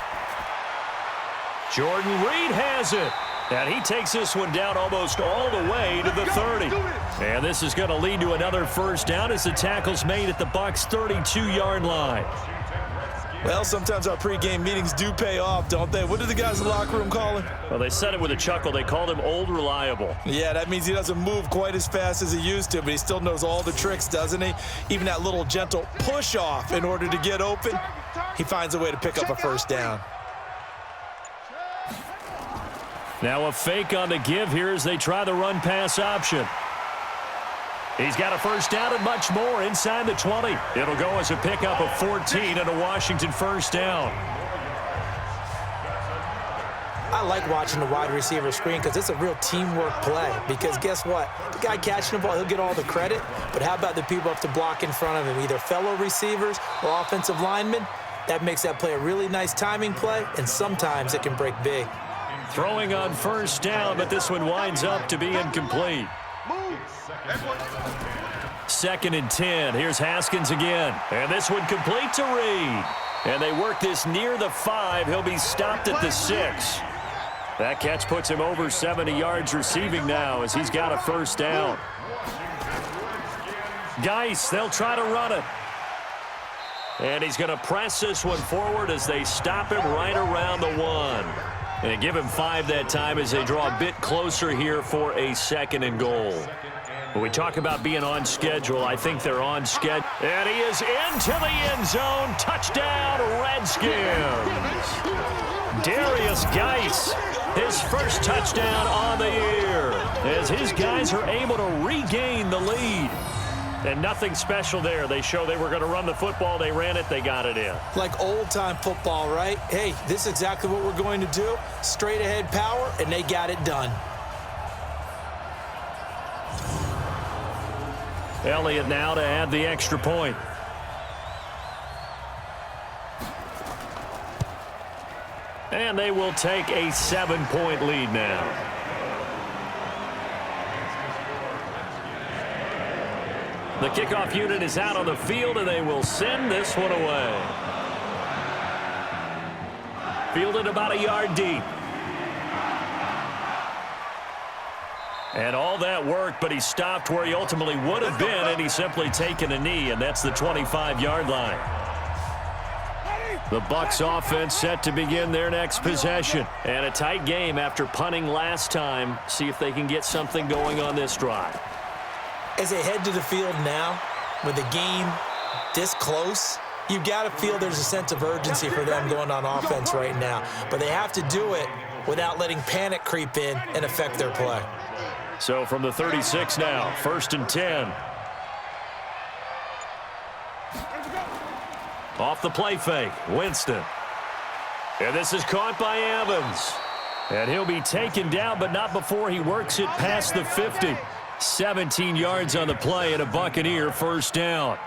B: Jordan Reed has it. And he takes this one down almost all the way to the 30. And this is going to lead to another 1st down as the tackle's made at the Bucs' 32-yard line.
C: Well, sometimes our pregame meetings do pay off, don't they? What do the guys in the locker room call him?
B: Well, they said it with a chuckle. They called him Old Reliable.
C: Yeah, that means he doesn't move quite as fast as he used to, but he still knows all the tricks, doesn't he? Even that little gentle push-off in order to get open, he finds a way to pick up a 1st down.
B: Now a fake on the give here as they try the run-pass option. He's got a 1st down and much more inside the 20. It'll go as a pickup of 14 and a Washington 1st down.
C: I like watching the wide receiver screen because it's a real teamwork play. Because guess what? The guy catching the ball, he'll get all the credit. But how about the people up to block in front of him, either fellow receivers or offensive linemen? That makes that play a really nice timing play, and sometimes it can break big.
B: Throwing on 1st down, but this one winds up to be incomplete. 2nd and 10. Here's Haskins again. And this one complete to Reed. And they work this near the 5. He'll be stopped at the 6. That catch puts him over 70 yards receiving now as he's got a 1st down. Geis, they'll try to run it. And he's going to press this one forward as they stop him right around the 1. And give him 5 that time as they draw a bit closer here for a 2nd and goal. When we talk about being on schedule, I think they're on schedule. And he is into the end zone. Touchdown, Redskins. Darius Geis, his 1st touchdown on the year, as his guys are able to regain the lead. And nothing special there. They show they were going to run the football. They ran it. They got it in.
C: Like old-time football, right? Hey, this is exactly what we're going to do. Straight-ahead power, and they got it done.
B: Elliott now to add the extra point. And they will take a 7-point lead now. The kickoff unit is out on the field, and they will send this one away. Fielded about a yard deep. And all that work, but he stopped where he ultimately would have been, and he's simply taken a knee, and that's the 25-yard line. The Bucs offense set to begin their next possession. And a tight game after punting last time. See if they can get something going on this drive.
C: As they head to the field now, with the game this close, you've got to feel there's a sense of urgency for them going on offense right now. But they have to do it without letting panic creep in and affect their play.
B: So from the 36 now, 1st and 10. Off the play fake, Winston. And this is caught by Evans. And he'll be taken down, but not before he works it past the 50. 17 yards on the play and a Buccaneer first down.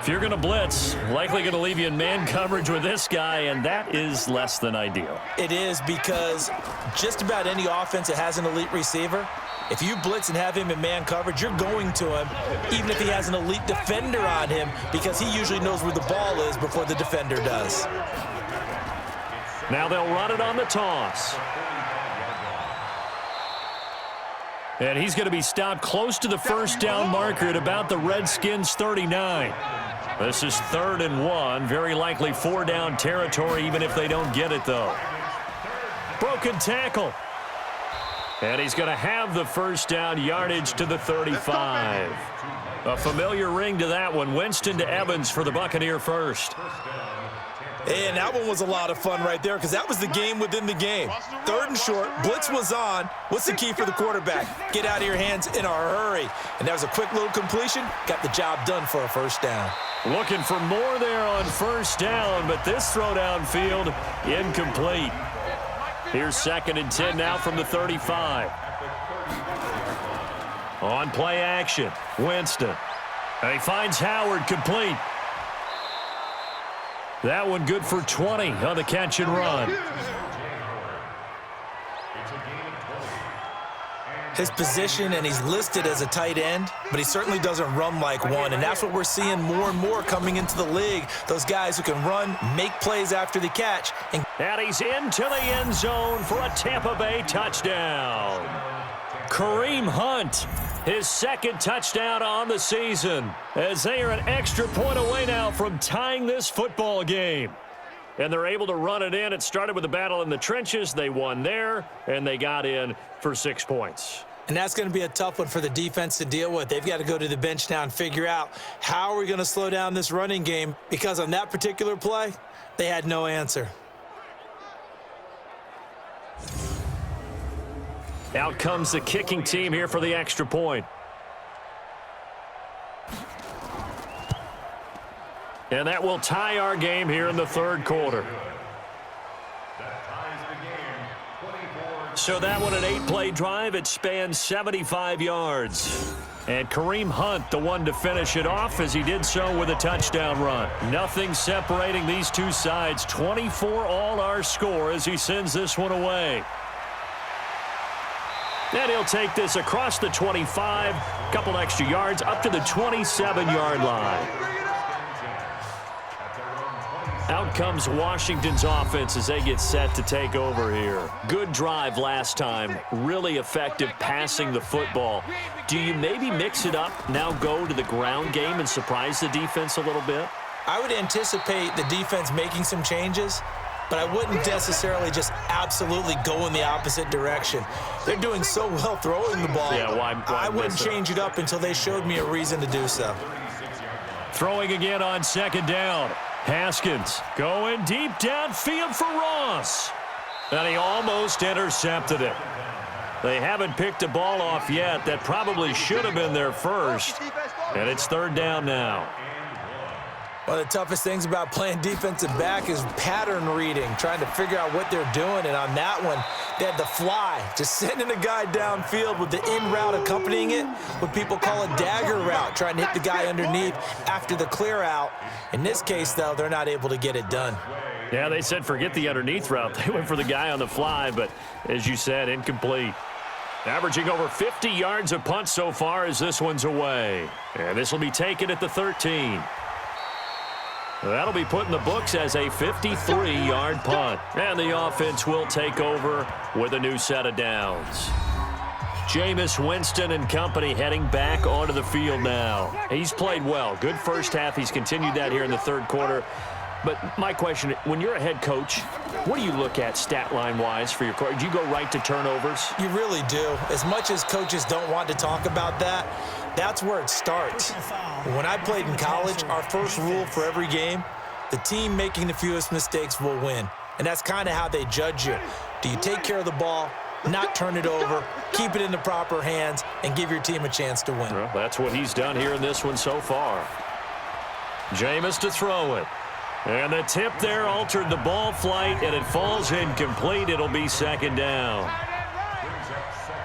B: If you're going to blitz, likely going to leave you in man coverage with this guy, and that is less than ideal.
C: It is, because just about any offense that has an elite receiver, if you blitz and have him in man coverage, you're going to him, even if he has an elite defender on him, because he usually knows where the ball is before the defender does.
B: Now they'll run it on the toss. And he's going to be stopped close to the first down marker at about the Redskins 39. This is 3rd and 1. Very likely 4-down territory, even if they don't get it, though. Broken tackle. And he's going to have the first down, yardage to the 35. A familiar ring to that one. Winston to Evans for the Buccaneer first.
C: And that one was a lot of fun right there, because that was the game within the game. 3rd and short, blitz was on. What's the key for the quarterback? Get out of your hands in a hurry. And that was a quick little completion. Got the job done for a first down.
B: Looking for more there on first down, but this throw downfield incomplete. Here's 2nd and 10 now from the 35. On play action, Winston. And he finds Howard, complete. That one good for 20 on the catch and run.
C: His position, and he's listed as a tight end, but he certainly doesn't run like one, and that's what we're seeing more and more coming into the league. Those guys who can run, make plays after the catch. And
B: he's into the end zone for a Tampa Bay touchdown. Kareem Hunt, his 2nd touchdown on the season, as they are an extra point away now from tying this football game. And they're able to run it in. It started with a battle in the trenches. They won there, and they got in for 6 points.
C: And that's going to be a tough one for the defense to deal with. They've got to go to the bench now and figure out how are we going to slow down this running game, because on that particular play, they had no answer.
B: Out comes the kicking team here for the extra point. And that will tie our game here in the 3rd quarter. So that one, an 8-play drive. It spans 75 yards. And Kareem Hunt, the one to finish it off, as he did so with a touchdown run. Nothing separating these two sides. 24 all our score as he sends this one away. And he'll take this across the 25, a couple extra yards, up to the 27-yard line. Out comes Washington's offense as they get set to take over here. Good drive last time. Really effective passing the football. Do you maybe mix it up, now go to the ground game and surprise the defense a little bit?
C: I would anticipate the defense making some changes, but I wouldn't necessarily just absolutely go in the opposite direction. They're doing so well throwing the ball.
B: Yeah, why
C: I wouldn't change it up until they showed me a reason to do so.
B: Throwing again on 2nd down. Haskins going deep downfield for Ross. And he almost intercepted it. They haven't picked a ball off yet. That probably should have been their first. And it's 3rd down now.
C: One of the toughest things about playing defensive back is pattern reading, trying to figure out what they're doing. And on that one, they had the fly, just sending a guy downfield with the in route accompanying it, what people call a dagger route, trying to hit the guy underneath after the clear out. In this case, though, they're not able to get it done.
B: Yeah, they said forget the underneath route. They went for the guy on the fly, but as you said, incomplete. Averaging over 50 yards a punt so far as this one's away. And this will be taken at the 13. That'll be put in the books as a 53-yard punt. And the offense will take over with a new set of downs. Jameis Winston and company heading back onto the field now. He's played well. Good first half. He's continued that here in the 3rd quarter. But my question, when you're a head coach, what do you look at stat line-wise for your coach? Do you go right to turnovers?
C: You really do. As much as coaches don't want to talk about that, that's where it starts. When I played in college, our first rule for every game, the team making the fewest mistakes will win. And that's kind of how they judge you. Do you take care of the ball, not turn it over, keep it in the proper hands, and give your team a chance to win?
B: Well, that's what he's done here in this one so far. Jameis to throw it. And the tip there altered the ball flight, and it falls incomplete. It'll be 2nd down.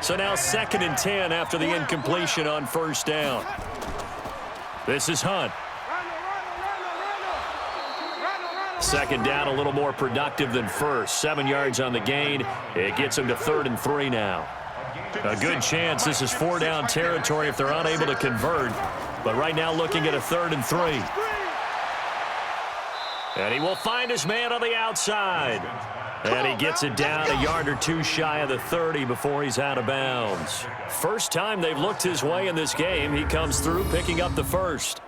B: So now 2nd and 10 after the incompletion on first down. This is Hunt. Second down, a little more productive than first. 7 yards on the gain. It gets him to 3rd and 3 now. A good chance this is 4-down territory if they're unable to convert. But right now looking at a 3rd and 3. And he will find his man on the outside. And he gets it down a yard or two shy of the 30 before he's out of bounds. First time they've looked his way in this game. He comes through picking up the first.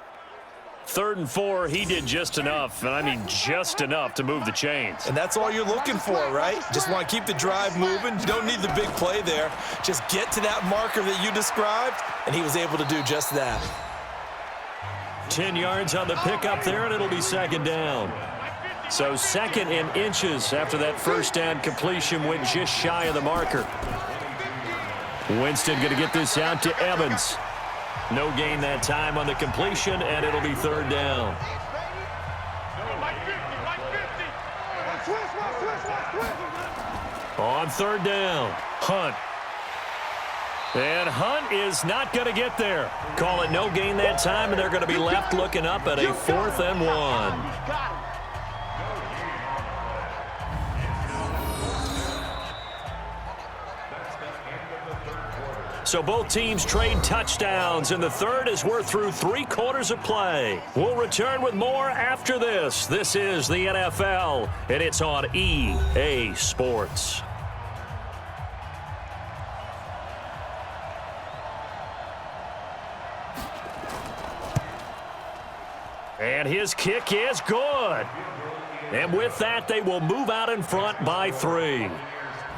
B: 3rd and 4, he did just enough, and I mean just enough to move the chains.
C: And that's all you're looking for, right? Just want to keep the drive moving. You don't need the big play there. Just get to that marker that you described, and he was able to do just that.
B: 10 yards on the pickup there, and it'll be 2nd down. So 2nd and inches after that first down completion went just shy of the marker. Winston going to get this out to Evans. No gain that time on the completion, and it'll be 3rd down. On 3rd down, Hunt. And Hunt is not going to get there. Call it no gain that time, and they're going to be left looking up at a 4th and 1. So both teams trade touchdowns in the third as we're through 3 quarters of play. We'll return with more after this. This is the NFL, and it's on EA Sports. And his kick is good. And with that, they will move out in front by 3.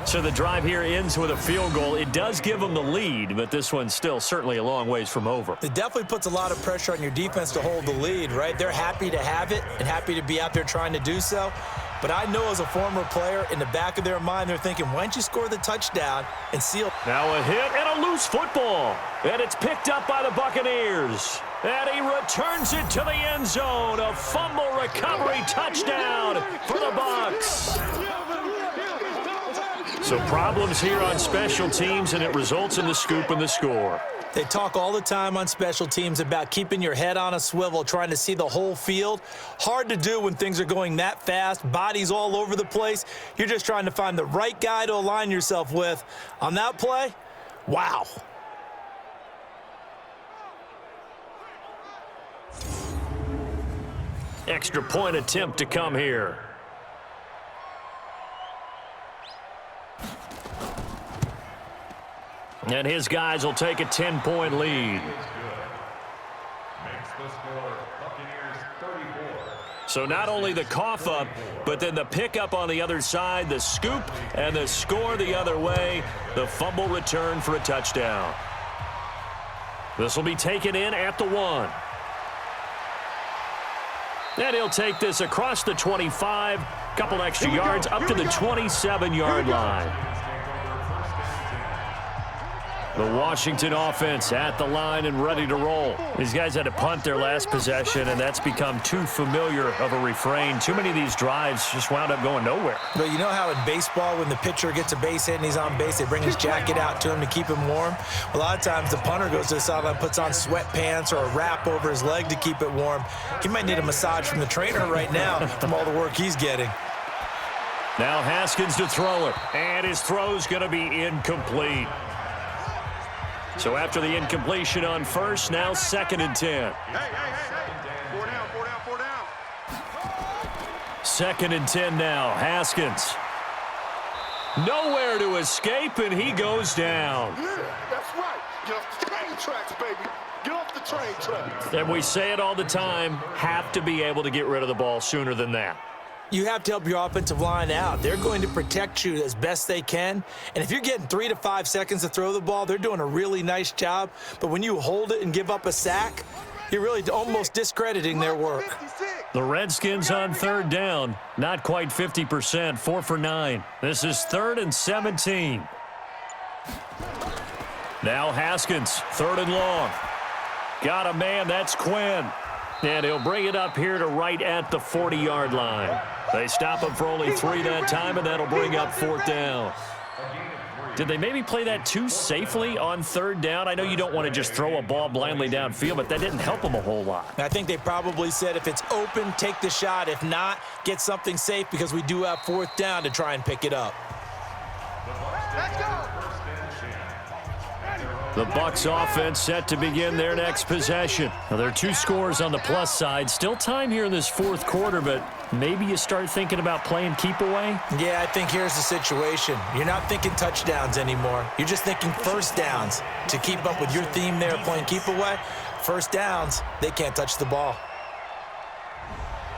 B: So the drive here ends with a field goal. It does give them the lead, but this one's still certainly a long ways from over.
C: It definitely puts a lot of pressure on your defense to hold the lead, right? They're happy to have it and happy to be out there trying to do so. But I know as a former player, in the back of their mind, they're thinking, why don't you score the touchdown and seal?
B: Now a hit and a loose football. And it's picked up by the Buccaneers. And he returns it to the end zone. A fumble recovery touchdown for the Bucs. So problems here on special teams, and it results in the scoop and the score.
C: They talk all the time on special teams about keeping your head on a swivel, trying to see the whole field. Hard to do when things are going that fast, bodies all over the place. You're just trying to find the right guy to align yourself with. On that play, wow.
B: Extra point attempt to come here. And his guys will take a 10-point lead.
F: Makes the score Buccaneers 34.
B: So not only the cough up, but then the pickup on the other side, the scoop, and the score the other way. The fumble return for a touchdown. This will be taken in at the 1. And he'll take this across the 25, couple extra yards up to the 27-yard line. The Washington offense at the line and ready to roll. These guys had to punt their last possession, and that's become too familiar of a refrain. Too many of these drives just wound up going nowhere.
C: But you know how in baseball, when the pitcher gets a base hit and he's on base, they bring his jacket out to him to keep him warm? A lot of times the punter goes to the sideline, puts on sweatpants or a wrap over his leg to keep it warm. He might need a massage from the trainer right now from all the work he's getting.
B: Now Haskins to throw it, and his throw's going to be incomplete. So after the incompletion on first, now 2nd and 10.
D: Hey. 4 down.
B: 2nd and 10 now. Haskins. Nowhere to escape, and he goes down.
D: Yeah, that's right. Get off the train tracks, baby. Get off the train tracks.
B: And we say it all the time, have to be able to get rid of the ball sooner than that.
C: You have to help your offensive line out. They're going to protect you as best they can. And if you're getting 3 to 5 seconds to throw the ball, they're doing a really nice job. But when you hold it and give up a sack, you're really almost discrediting their work.
B: The Redskins on 3rd down, not quite 50%, 4 for 9. This is 3rd and 17. Now Haskins, 3rd and long. Got a man, that's Quinn. And he'll bring it up here to right at the 40-yard line. They stop him for only 3 that time, and that'll bring up 4th down. Did they maybe play that too safely on third down? I know you don't want to just throw a ball blindly downfield, but that didn't help them a whole lot.
C: I think they probably said if it's open, take the shot. If not, get something safe because we do have fourth down to try and pick it up.
D: Let's go.
B: The Bucs offense set to begin their next possession. Now, there are 2 scores on the plus side. Still time here in this fourth quarter, but maybe you start thinking about playing keep away?
C: Yeah, I think here's the situation. You're not thinking touchdowns anymore. You're just thinking first downs. To keep up with your theme there, playing keep away, first downs, they can't touch the ball.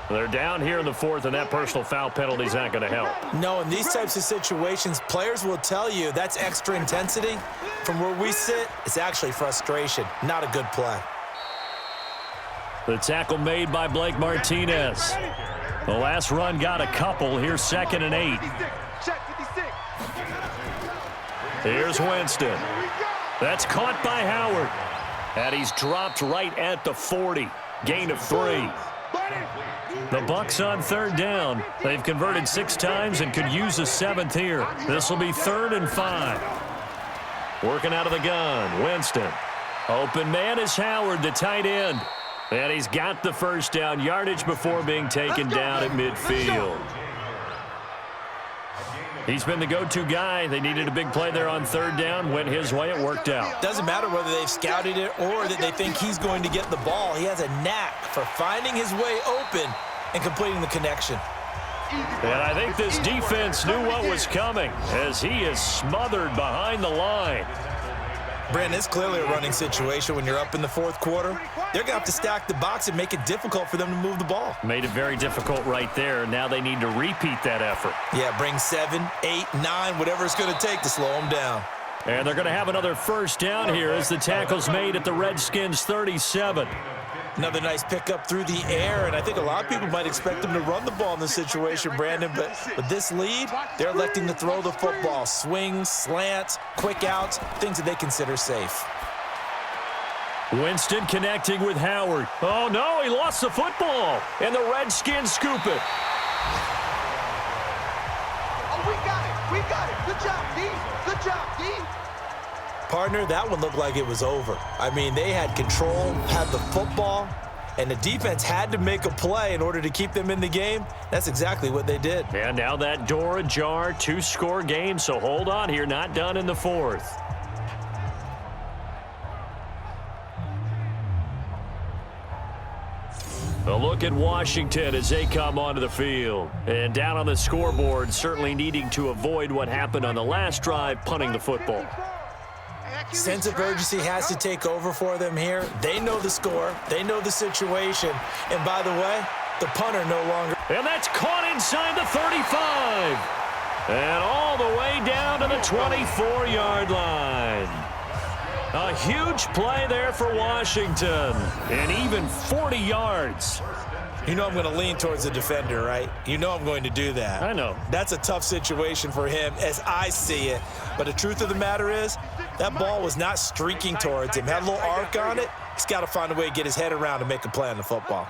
B: They're down here in the fourth, and that personal foul penalty is not going to help.
C: No, in these types of situations, players will tell you that's extra intensity. From where we sit, it's actually frustration, not a good play.
B: The tackle made by Blake Martinez. The last run got a couple. Here's 2nd and 8. Here's Winston. That's caught by Howard. And he's dropped right at the 40. Gain of 3. The Bucs on third down. They've converted 6 times and could use a 7th here. This will be 3rd and 5. Working out of the gun, Winston. Open man is Howard, the tight end. And he's got the first down yardage before being taken down at midfield. He's been the go-to guy. They needed a big play there on third down. Went his way. It worked out.
C: Doesn't matter whether they've scouted it or that they think he's going to get the ball. He has a knack for finding his way open and completing the connection.
B: And I think this defense knew what was coming as he is smothered behind the line.
C: Brandon, it's clearly a running situation when you're up in the fourth quarter. They're going to have to stack the box and make it difficult for them to move the ball.
B: Made it very difficult right there. Now they need to repeat that effort.
C: Yeah, bring 7, 8, 9, whatever it's going to take to slow them down.
B: And they're going to have another first down here as the tackle's made at the Redskins 37.
C: Another nice pickup through the air, and I think a lot of people might expect them to run the ball in this situation, Brandon, but with this lead, they're electing to throw the football. Swings, slants, quick outs, things that they consider safe.
B: Winston connecting with Howard. Oh, no, he lost the football, and the Redskins scoop it.
D: Oh, we got it. We got it. Good job, D. Good job, D.
C: Partner, that one looked like it was over. I mean, they had control, had the football, and the defense had to make a play in order to keep them in the game. That's exactly what they did.
B: And now that door ajar, 2-score game, so hold on here, not done in the fourth. A look at Washington as they come onto the field. And down on the scoreboard, certainly needing to avoid what happened on the last drive, punting the football.
C: Sense of urgency has to take over for them here. They know the score. They know the situation. And by the way, the punter no longer.
B: And that's caught inside the 35. And all the way down to the 24-yard line. A huge play there for Washington. And even 40 yards.
C: You know I'm going to lean towards the defender, right? You know I'm going to do that.
B: I know.
C: That's a tough situation for him as I see it. But the truth of the matter is, that ball was not streaking towards him. Had a little arc on it. He's got to find a way to get his head around and make a play on the football.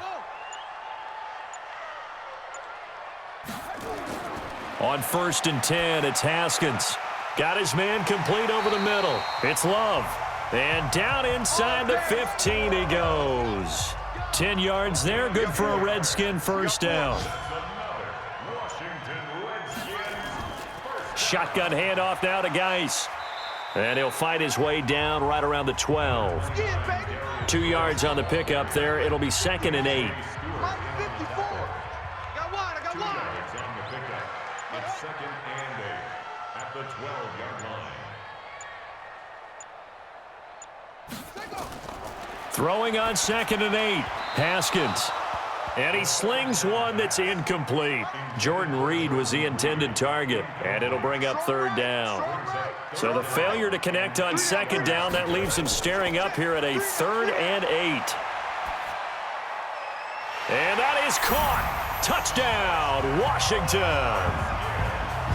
B: On 1st and 10, it's Haskins. Got his man complete over the middle. It's Love. And down inside the 15 he goes. 10 yards there, good for a Redskin first down. Shotgun handoff now to Geis. And he'll fight his way down right around the 12. 2 yards on the pickup there. It'll be 2nd and 8.
F: It's 2nd and 8 at the 12-yard line.
B: Throwing on 2nd and 8. Haskins. And he slings one that's incomplete. Jordan Reed was the intended target, and it'll bring up 3rd down. So the failure to connect on 2nd down, that leaves him staring up here at a 3rd and 8. And that is caught. Touchdown, Washington.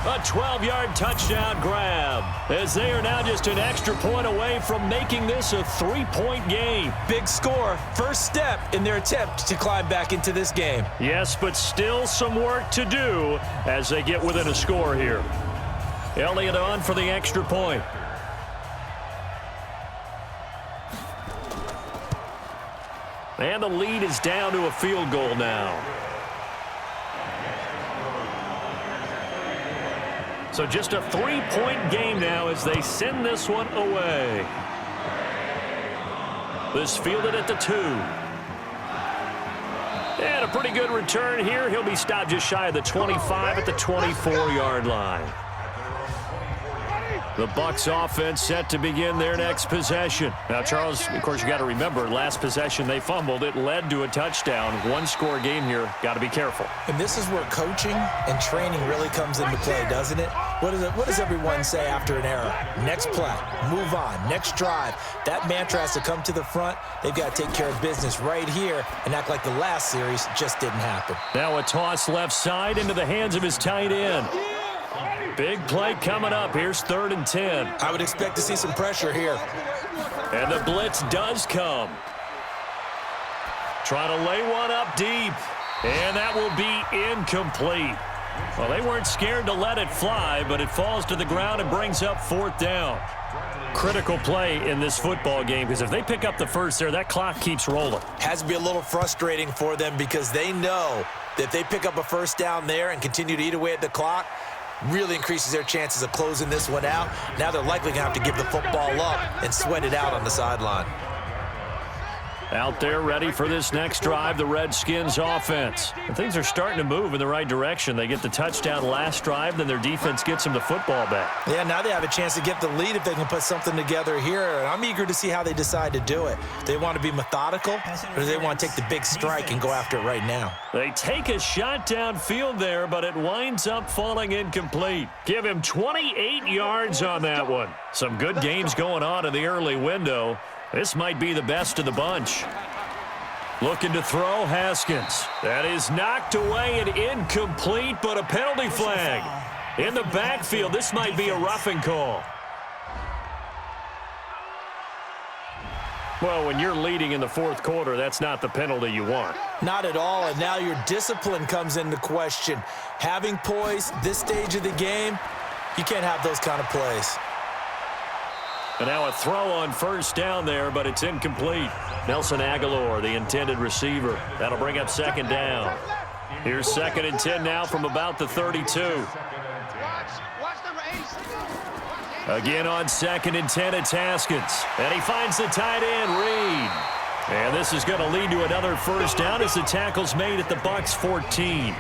B: A 12-yard touchdown grab as they are now just an extra point away from making this a 3-point game.
C: Big score, first step in their attempt to climb back into this game.
B: Yes, but still some work to do as they get within a score here. Elliott on for the extra point. And the lead is down to a field goal now. So just a 3-point game now as they send this one away. This fielded at the 2. And a pretty good return here. He'll be stopped just shy of the 25 at the 24-yard line. The Bucs offense set to begin their next possession. Now, Charles, of course, you got to remember, last possession they fumbled. It led to a touchdown. One-score game here. Got to be careful.
C: And this is where coaching and training really comes into play, doesn't it? What does everyone say after an error? Next play, move on, next drive. That mantra has to come to the front. They've got to take care of business right here and act like the last series just didn't happen.
B: Now a toss left side into the hands of his tight end. Big play coming up. Here's 3rd and 10.
C: I would expect to see some pressure here.
B: And the blitz does come. Trying to lay one up deep. And that will be incomplete. Well, they weren't scared to let it fly, but it falls to the ground and brings up 4th down. Critical play in this football game, because if they pick up the first there, that clock keeps rolling.
C: Has to be a little frustrating for them because they know that if they pick up a first down there and continue to eat away at the clock, really increases their chances of closing this one out. Now they're likely going to have to give the football up and sweat it out on the sideline.
B: Out there ready for this next drive, the Redskins offense. And things are starting to move in the right direction. They get the touchdown last drive, then their defense gets them the football back.
C: Yeah, now they have a chance to get the lead if they can put something together here. And I'm eager to see how they decide to do it. Do they want to be methodical, or do they want to take the big strike and go after it right now?
B: They take a shot downfield there, but it winds up falling incomplete. Give him 28 yards on that one. Some good games going on in the early window. This might be the best of the bunch. Looking to throw, Haskins. That is knocked away and incomplete, but a penalty flag. In the backfield, this might be a roughing call. Well, when you're leading in the 4th quarter, that's not the penalty you want.
C: Not at all, and now your discipline comes into question. Having poise this stage of the game, you can't have those kind of plays.
B: And now a throw on first down there, but it's incomplete. Nelson Aguilar, the intended receiver. That'll bring up 2nd down. Here's 2nd and 10 now from about the 32. Again on 2nd and 10, it's Haskins. And he finds the tight end, Reed. And this is going to lead to another first down as the tackle's made at the Bucs 14.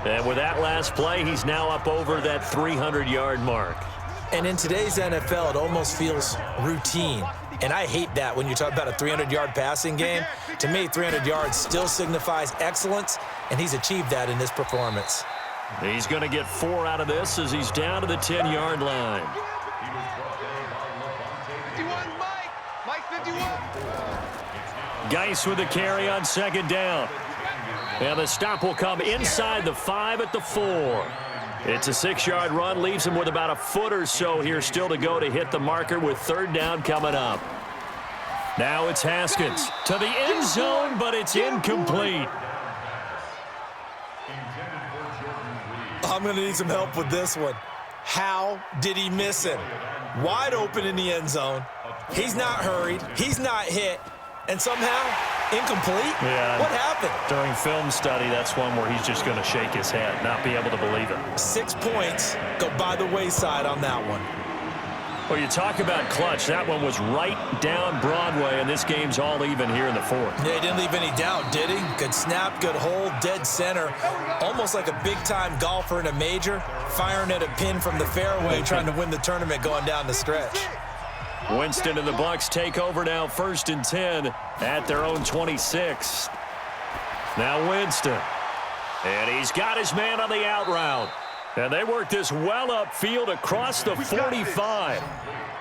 B: And with that last play, he's now up over that 300-yard mark.
C: And in today's NFL, it almost feels routine. And I hate that when you talk about a 300-yard passing game. To me, 300 yards still signifies excellence, and he's achieved that in this performance.
B: He's going to get 4 out of this as he's down to the 10-yard line.
D: 51, Mike 51.
B: Geis with the carry on 2nd down. And the stop will come inside the 5 at the 4. It's a 6-yard run, leaves him with about a foot or so here still to go to hit the marker with 3rd down coming up. Now it's Haskins to the end zone, but it's incomplete.
C: I'm going to need some help with this one. How did he miss him? Wide open in the end zone. He's not hurried. He's not hit. And somehow, incomplete?
B: Yeah.
C: What happened?
B: During film study, that's one where he's just going to shake his head, not be able to believe it.
C: 6 points go by the wayside on that one.
B: Well, you talk about clutch. That one was right down Broadway, and this game's all even here in the 4th.
C: Yeah, he didn't leave any doubt, did he? Good snap, good hold, dead center. Almost like a big-time golfer in a major, firing at a pin from the fairway, trying to win the tournament going down the stretch.
B: Winston and the Bucs take over now, 1st and 10 at their own 26. Now Winston. And he's got his man on the out route. And they work this well upfield across the 45.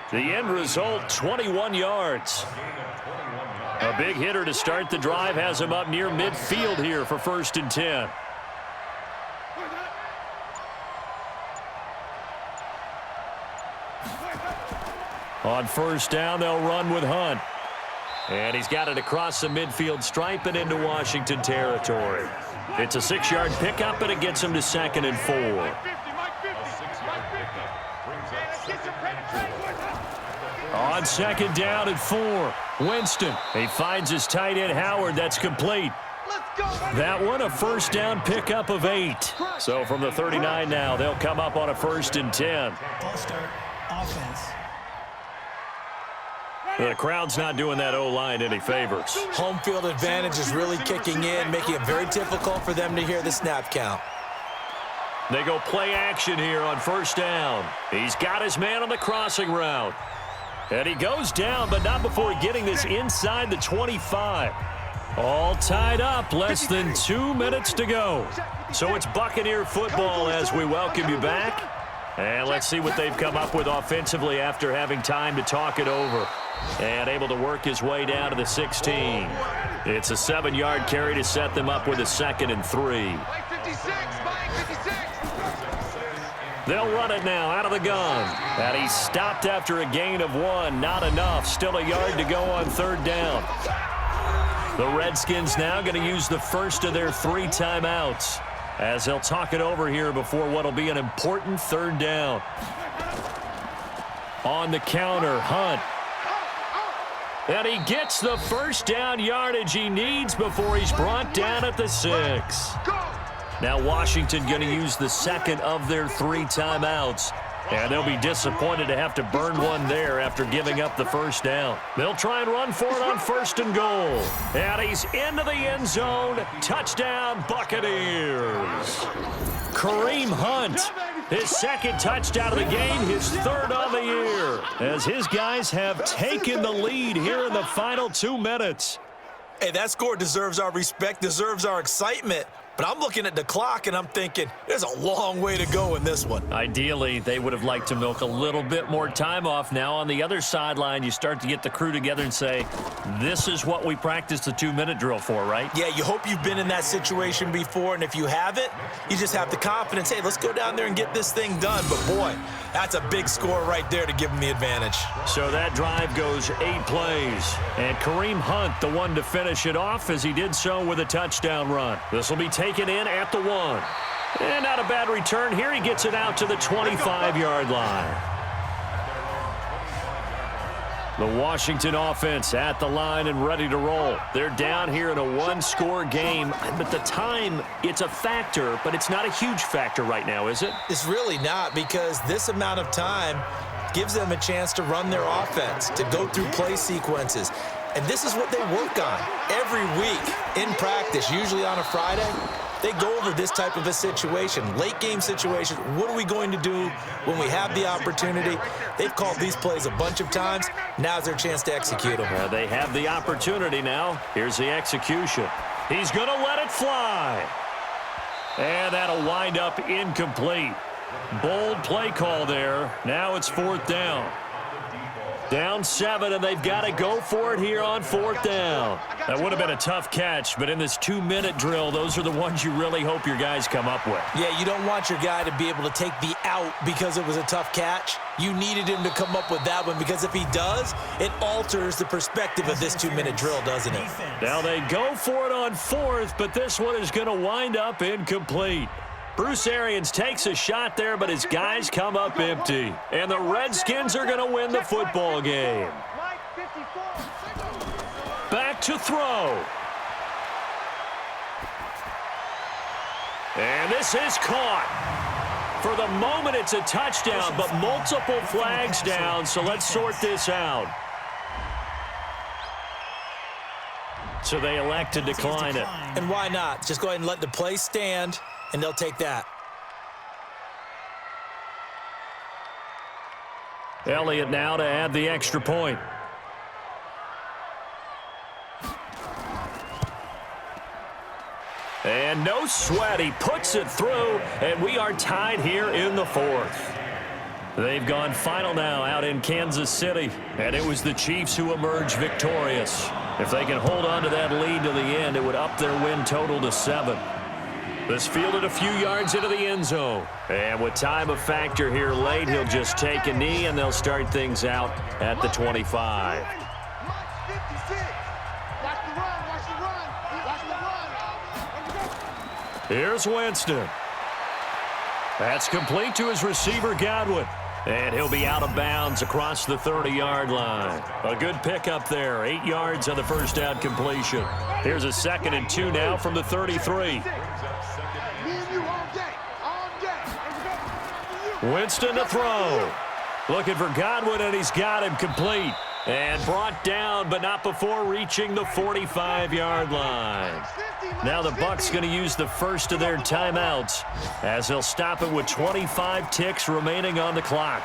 B: The end result, 21 yards. A big hitter to start the drive has him up near midfield here for 1st and 10. On 1st down, they'll run with Hunt. And he's got it across the midfield stripe and into Washington territory. It's a 6-yard pickup, and it gets him to 2nd and 4. On second down and 4, Winston. He finds his tight end, Howard. That's complete. That one, a first down pickup of 8. So from the 39 now, they'll come up on a 1st and 10.
E: Ball start, offense.
B: The crowd's not doing that O-line any favors.
C: Home field advantage is really kicking in, making it very difficult for them to hear the snap count.
B: They go play action here on 1st down. He's got his man on the crossing route. And he goes down, but not before getting this inside the 25. All tied up, less than 2 minutes to go. So it's Buccaneer football as we welcome you back. And let's see what they've come up with offensively after having time to talk it over. And able to work his way down to the 16. It's a 7-yard carry to set them up with a 2nd and 3. They'll run it now out of the gun. And he's stopped after a gain of 1. Not enough. Still a yard to go on 3rd down. The Redskins now going to use the first of their 3 timeouts as they'll talk it over here before what will be an important 3rd down. On the counter, Hunt. And he gets the 1st down yardage he needs before he's brought down at the 6. Now Washington going to use the 2nd of their 3 timeouts. And they'll be disappointed to have to burn one there after giving up the 1st down. They'll try and run for it on 1st and goal. And he's into the end zone. Touchdown, Buccaneers. Kareem Hunt, his 2nd touchdown of the game, his 3rd on the year, as his guys have taken the lead here in the final 2 minutes.
C: Hey, that score deserves our respect, deserves our excitement. But I'm looking at the clock, and I'm thinking, there's a long way to go in this one.
B: Ideally, they would have liked to milk a little bit more time off. Now, on the other sideline, you start to get the crew together and say, this is what we practiced the 2-minute drill for, right?
C: Yeah, you hope you've been in that situation before, and if you haven't, you just have the confidence, hey, let's go down there and get this thing done. But, boy, that's a big score right there to give them the advantage. So
B: that drive goes 8 plays. And Kareem Hunt, the one to finish it off, as he did so with a touchdown run. This will be taken in at the 1. And not a bad return here. He gets it out to the 25-yard line. The Washington offense at the line and ready to roll. They're down here in a 1-score game, but the time, it's a factor, but it's not a huge factor right now, is it?
C: It's really not, because this amount of time gives them a chance to run their offense, to go through play sequences. And this is what they work on every week in practice, usually on a Friday. They go over this type of a situation, late game situation. What are we going to do when we have the opportunity? They've called these plays a bunch of times. Now's their chance to execute them.
B: They have the opportunity now. Here's the execution. He's going to let it fly. And that'll wind up incomplete. Bold play call there. Now it's 4th down. Down 7, and they've got to go for it here on 4th down. That would have been a tough catch, but in this 2-minute drill, those are the ones you really hope your guys come up with.
C: Yeah, you don't want your guy to be able to take the out because it was a tough catch. You needed him to come up with that one, because if he does, it alters the perspective of this 2-minute drill, doesn't it?
B: Now they go for it on 4th, but this one is going to wind up incomplete. Bruce Arians takes a shot there, but his guys come up empty. And the Redskins are going to win the football game. Back to throw. And this is caught. For the moment, it's a touchdown, but multiple flags down, so let's sort this out. So they elect to decline it.
C: And why not? Just go ahead and let the play stand, and they'll take that.
B: Elliott now to add the extra point. And no sweat, he puts it through, and we are tied here in the 4th. They've gone final now out in Kansas City, and it was the Chiefs who emerged victorious. If they can hold on to that lead to the end, it would up their win total to 7. This fielded a few yards into the end zone. And with time a factor here late, he'll just take a knee, and they'll start things out at the 25. Here's Winston. That's complete to his receiver, Godwin. And he'll be out of bounds across the 30-yard line. A good pickup there. 8 yards on the first down completion. Here's a 2nd and 2 now from the 33. Winston to throw. Looking for Godwin, and he's got him complete. And brought down, but not before reaching the 45-yard line. Now the Bucs going to use the first of their timeouts as they'll stop it with 25 ticks remaining on the clock.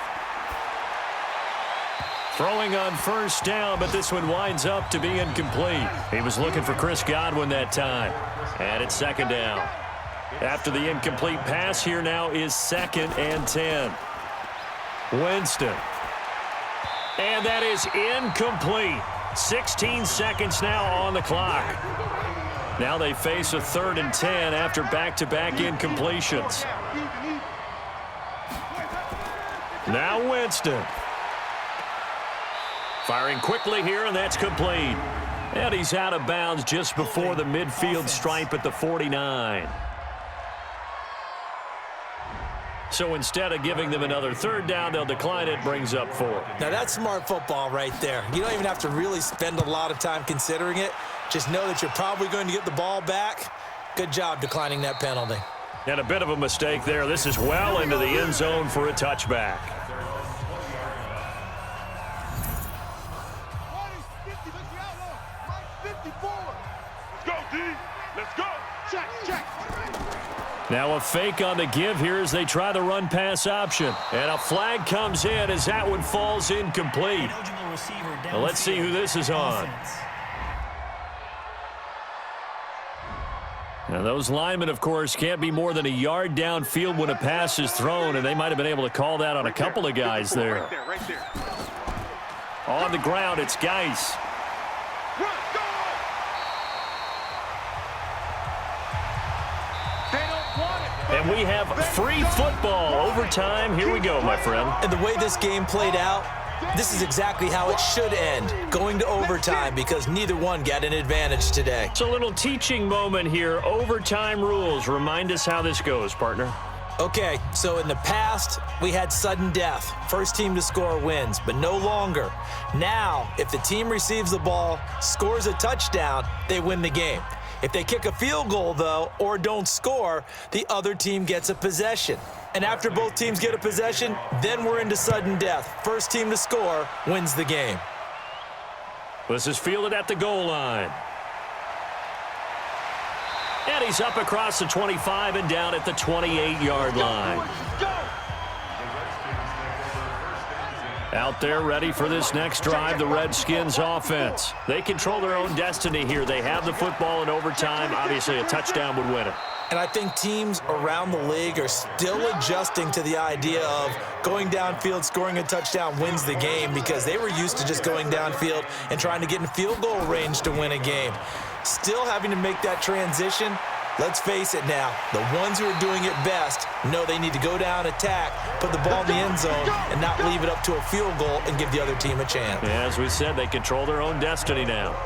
B: Throwing on first down, but this one winds up to be incomplete. He was looking for Chris Godwin that time. And it's 2nd down. After the incomplete pass, here now is 2nd and 10. Winston. And that is incomplete. 16 seconds now on the clock. Now they face a 3rd and 10 after back-to-back incompletions. Now Winston. Firing quickly here, and that's complete. And he's out of bounds just before the midfield stripe at the 49. So instead of giving them another 3rd down, they'll decline it, brings up 4.
C: Now that's smart football right there. You don't even have to really spend a lot of time considering it. Just know that you're probably going to get the ball back. Good job declining that penalty.
B: And a bit of a mistake there. This is well into the end zone for a touchback.
D: Let's go, D. Let's go. Check.
B: Now a fake on the give here as they try the run-pass option. And a flag comes in as that one falls incomplete. Now let's see who this is on. Now those linemen, of course, can't be more than a yard downfield when a pass is thrown, and they might have been able to call that on a couple of guys there.
D: Right there.
B: On the ground, it's Geis. And we have free football. Overtime. Here we go, my friend.
C: And the way this game played out, this is exactly how it should end, going to overtime, because neither one got an advantage today.
B: It's a little teaching moment here. Overtime rules. Remind us how this goes, partner.
C: Okay, so in the past, we had sudden death. First team to score wins, but no longer. Now, if the team receives the ball, scores a touchdown, they win the game. If they kick a field goal, though, or don't score, the other team gets a possession. And after both teams get a possession, then we're into sudden death. First team to score wins the game.
B: This is fielded at the goal line. And he's up across the 25 and down at the 28-yard line. Out there ready for this next drive, the Redskins offense. They control their own destiny here. They have the football in overtime. Obviously, a touchdown would win it.
C: And I think teams around the league are still adjusting to the idea of going downfield, scoring a touchdown wins the game, because they were used to just going downfield and trying to get in field goal range to win a game. Still having to make that transition. Let's face it now, the ones who are doing it best know they need to go down, attack, put the ball in the end zone, and not leave it up to a field goal and give the other team a chance.
B: Yeah, as we said, they control their own destiny now.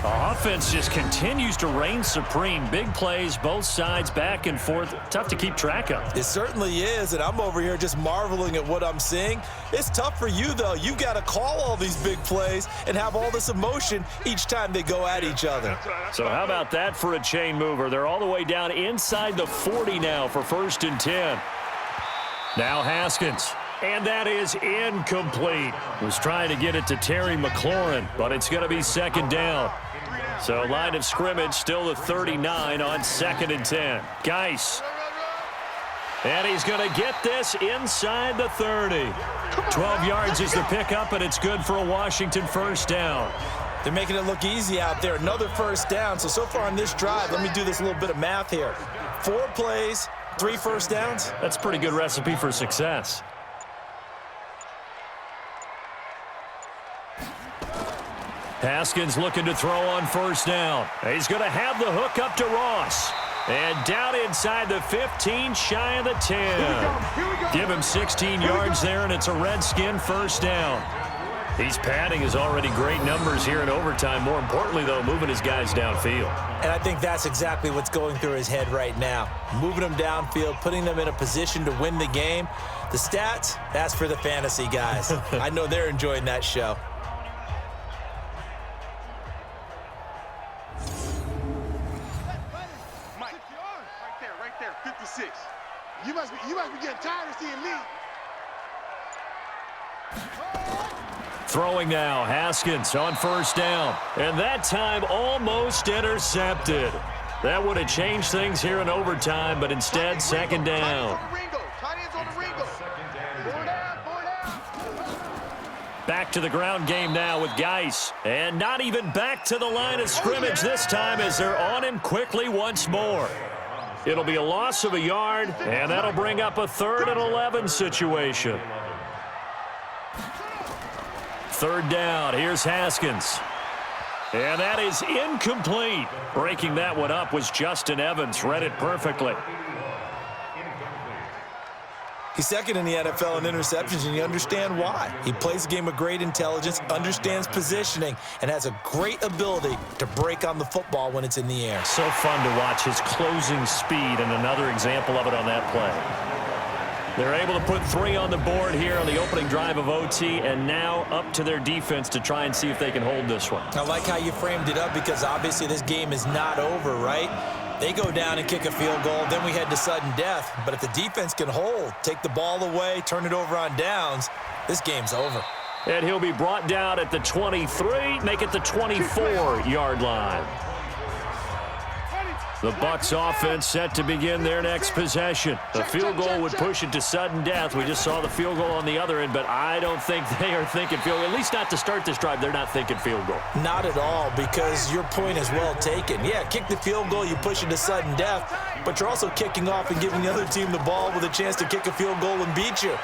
B: The offense just continues to reign supreme. Big plays, both sides, back and forth. Tough to keep track of.
C: It certainly is, and I'm over here just marveling at what I'm seeing. It's tough for you, though. You got to call all these big plays and have all this emotion each time they go at each other.
B: So how about that for a chain mover? They're all the way down inside the 40 now for 1st and 10. Now Haskins. And that is incomplete. Was trying to get it to Terry McLaurin, but it's going to be 2nd down. So line of scrimmage still the 39 on 2nd and 10. Geis. And he's going to get this inside the 30. 12 yards is the pickup, and it's good for a Washington 1st down.
C: They're making it look easy out there. Another 1st down. So far on this drive, let me do this little bit of math here. 4 plays, 3 1st downs.
B: That's a pretty good recipe for success. Haskins looking to throw on 1st down. He's going to have the hook up to Ross. And down inside the 15, shy of the 10. Give him 16 yards there, and it's a Redskin 1st down. He's padding his already great numbers here in overtime. More importantly, though, moving his guys downfield.
C: And I think that's exactly what's going through his head right now. Moving them downfield, putting them in a position to win the game. The stats, that's for the fantasy guys. I know they're enjoying that show.
D: Mike, right there, 56. You must be getting tired of seeing me.
B: Throwing now, Haskins on first down. And that time almost intercepted. That would have changed things here in overtime, but instead, second down. Back to the ground game now with Geis. And not even back to the line of scrimmage this time as they're on him quickly once more. It'll be a loss of a yard, and that'll bring up a 3rd and 11 situation. Third down, here's Haskins. And that is incomplete. Breaking that one up was Justin Evans. Read it perfectly.
C: He's second in the NFL in interceptions, and you understand why. He plays a game of great intelligence, understands positioning, and has a great ability to break on the football when it's in the air.
B: So fun to watch his closing speed, and another example of it on that play. They're able to put 3 on the board here on the opening drive of OT, and now up to their defense to try and see if they can hold this one.
C: I like how you framed it up because obviously this game is not over, right? They go down and kick a field goal, then we head to sudden death. But if the defense can hold, take the ball away, turn it over on downs, this game's over.
B: And he'll be brought down at the 23, make it the 24-yard line. The Bucs offense set to begin their next possession. The field goal would push it to sudden death. We just saw the field goal on the other end, but I don't think they are thinking field goal. At least not to start this drive. They're not thinking field goal.
C: Not at all, because your point is well taken. Yeah, kick the field goal, you push it to sudden death, but you're also kicking off and giving the other team the ball with a chance to kick a field goal and beat you.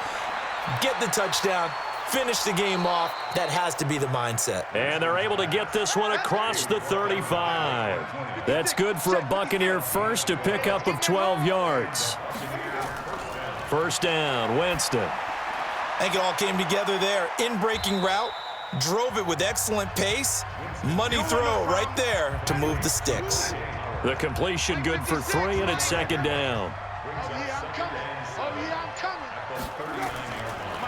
C: Get the touchdown. Finish the game off. That has to be the mindset.
B: And they're able to get this one across the 35. That's good for a Buccaneer first, a pickup of 12 yards. First down, Winston.
C: I think it all came together there. In-breaking route, drove it with excellent pace. Money throw right there to move the sticks.
B: The completion good for 3, and it's second down.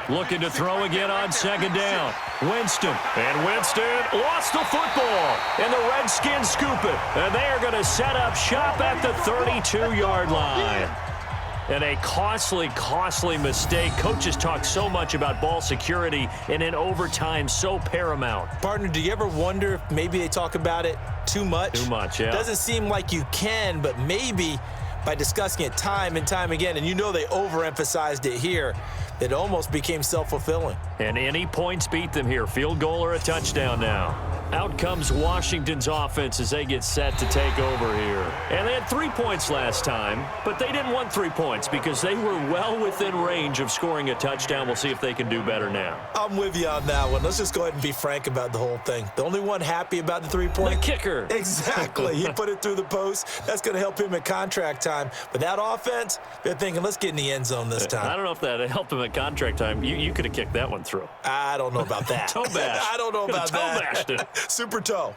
B: Looking to throw again on second down. Winston. And Winston lost the football. And the Redskins scoop it. And they are going to set up shop at the 32-yard line. And a costly, costly mistake. Coaches talk so much about ball security, and in overtime, so paramount.
C: Partner, do you ever wonder if maybe they talk about it too much?
B: Too much, yeah.
C: Doesn't seem like you can, but maybe by discussing it time and time again, and you know they overemphasized it here, it almost became self-fulfilling.
B: And any points beat them here. Field goal or a touchdown now. Out comes Washington's offense as they get set to take over here. And they had 3 points last time, but they didn't want 3 points because they were well within range of scoring a touchdown. We'll see if they can do better now.
C: I'm with you on that one. Let's just go ahead and be frank about the whole thing. The only one happy about the 3-point?
B: The kicker.
C: Exactly. He put it through the post. That's going to help him at contract time. But that offense, they're thinking, let's get in the end zone this time.
B: I don't know if that helped him at contract time. You could have kicked that one through.
C: I don't know about that.
B: Toe bash.
C: I don't know about that.
B: Toe bashed it.
C: Super toe.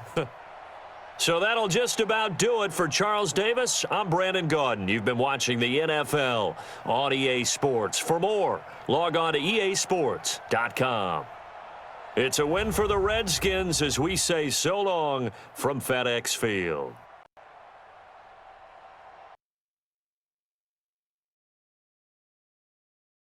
B: So that'll just about do it for Charles Davis. I'm Brandon Gaudin. You've been watching the NFL on EA Sports. For more, log on to easports.com. It's a win for the Redskins as we say so long from FedEx Field.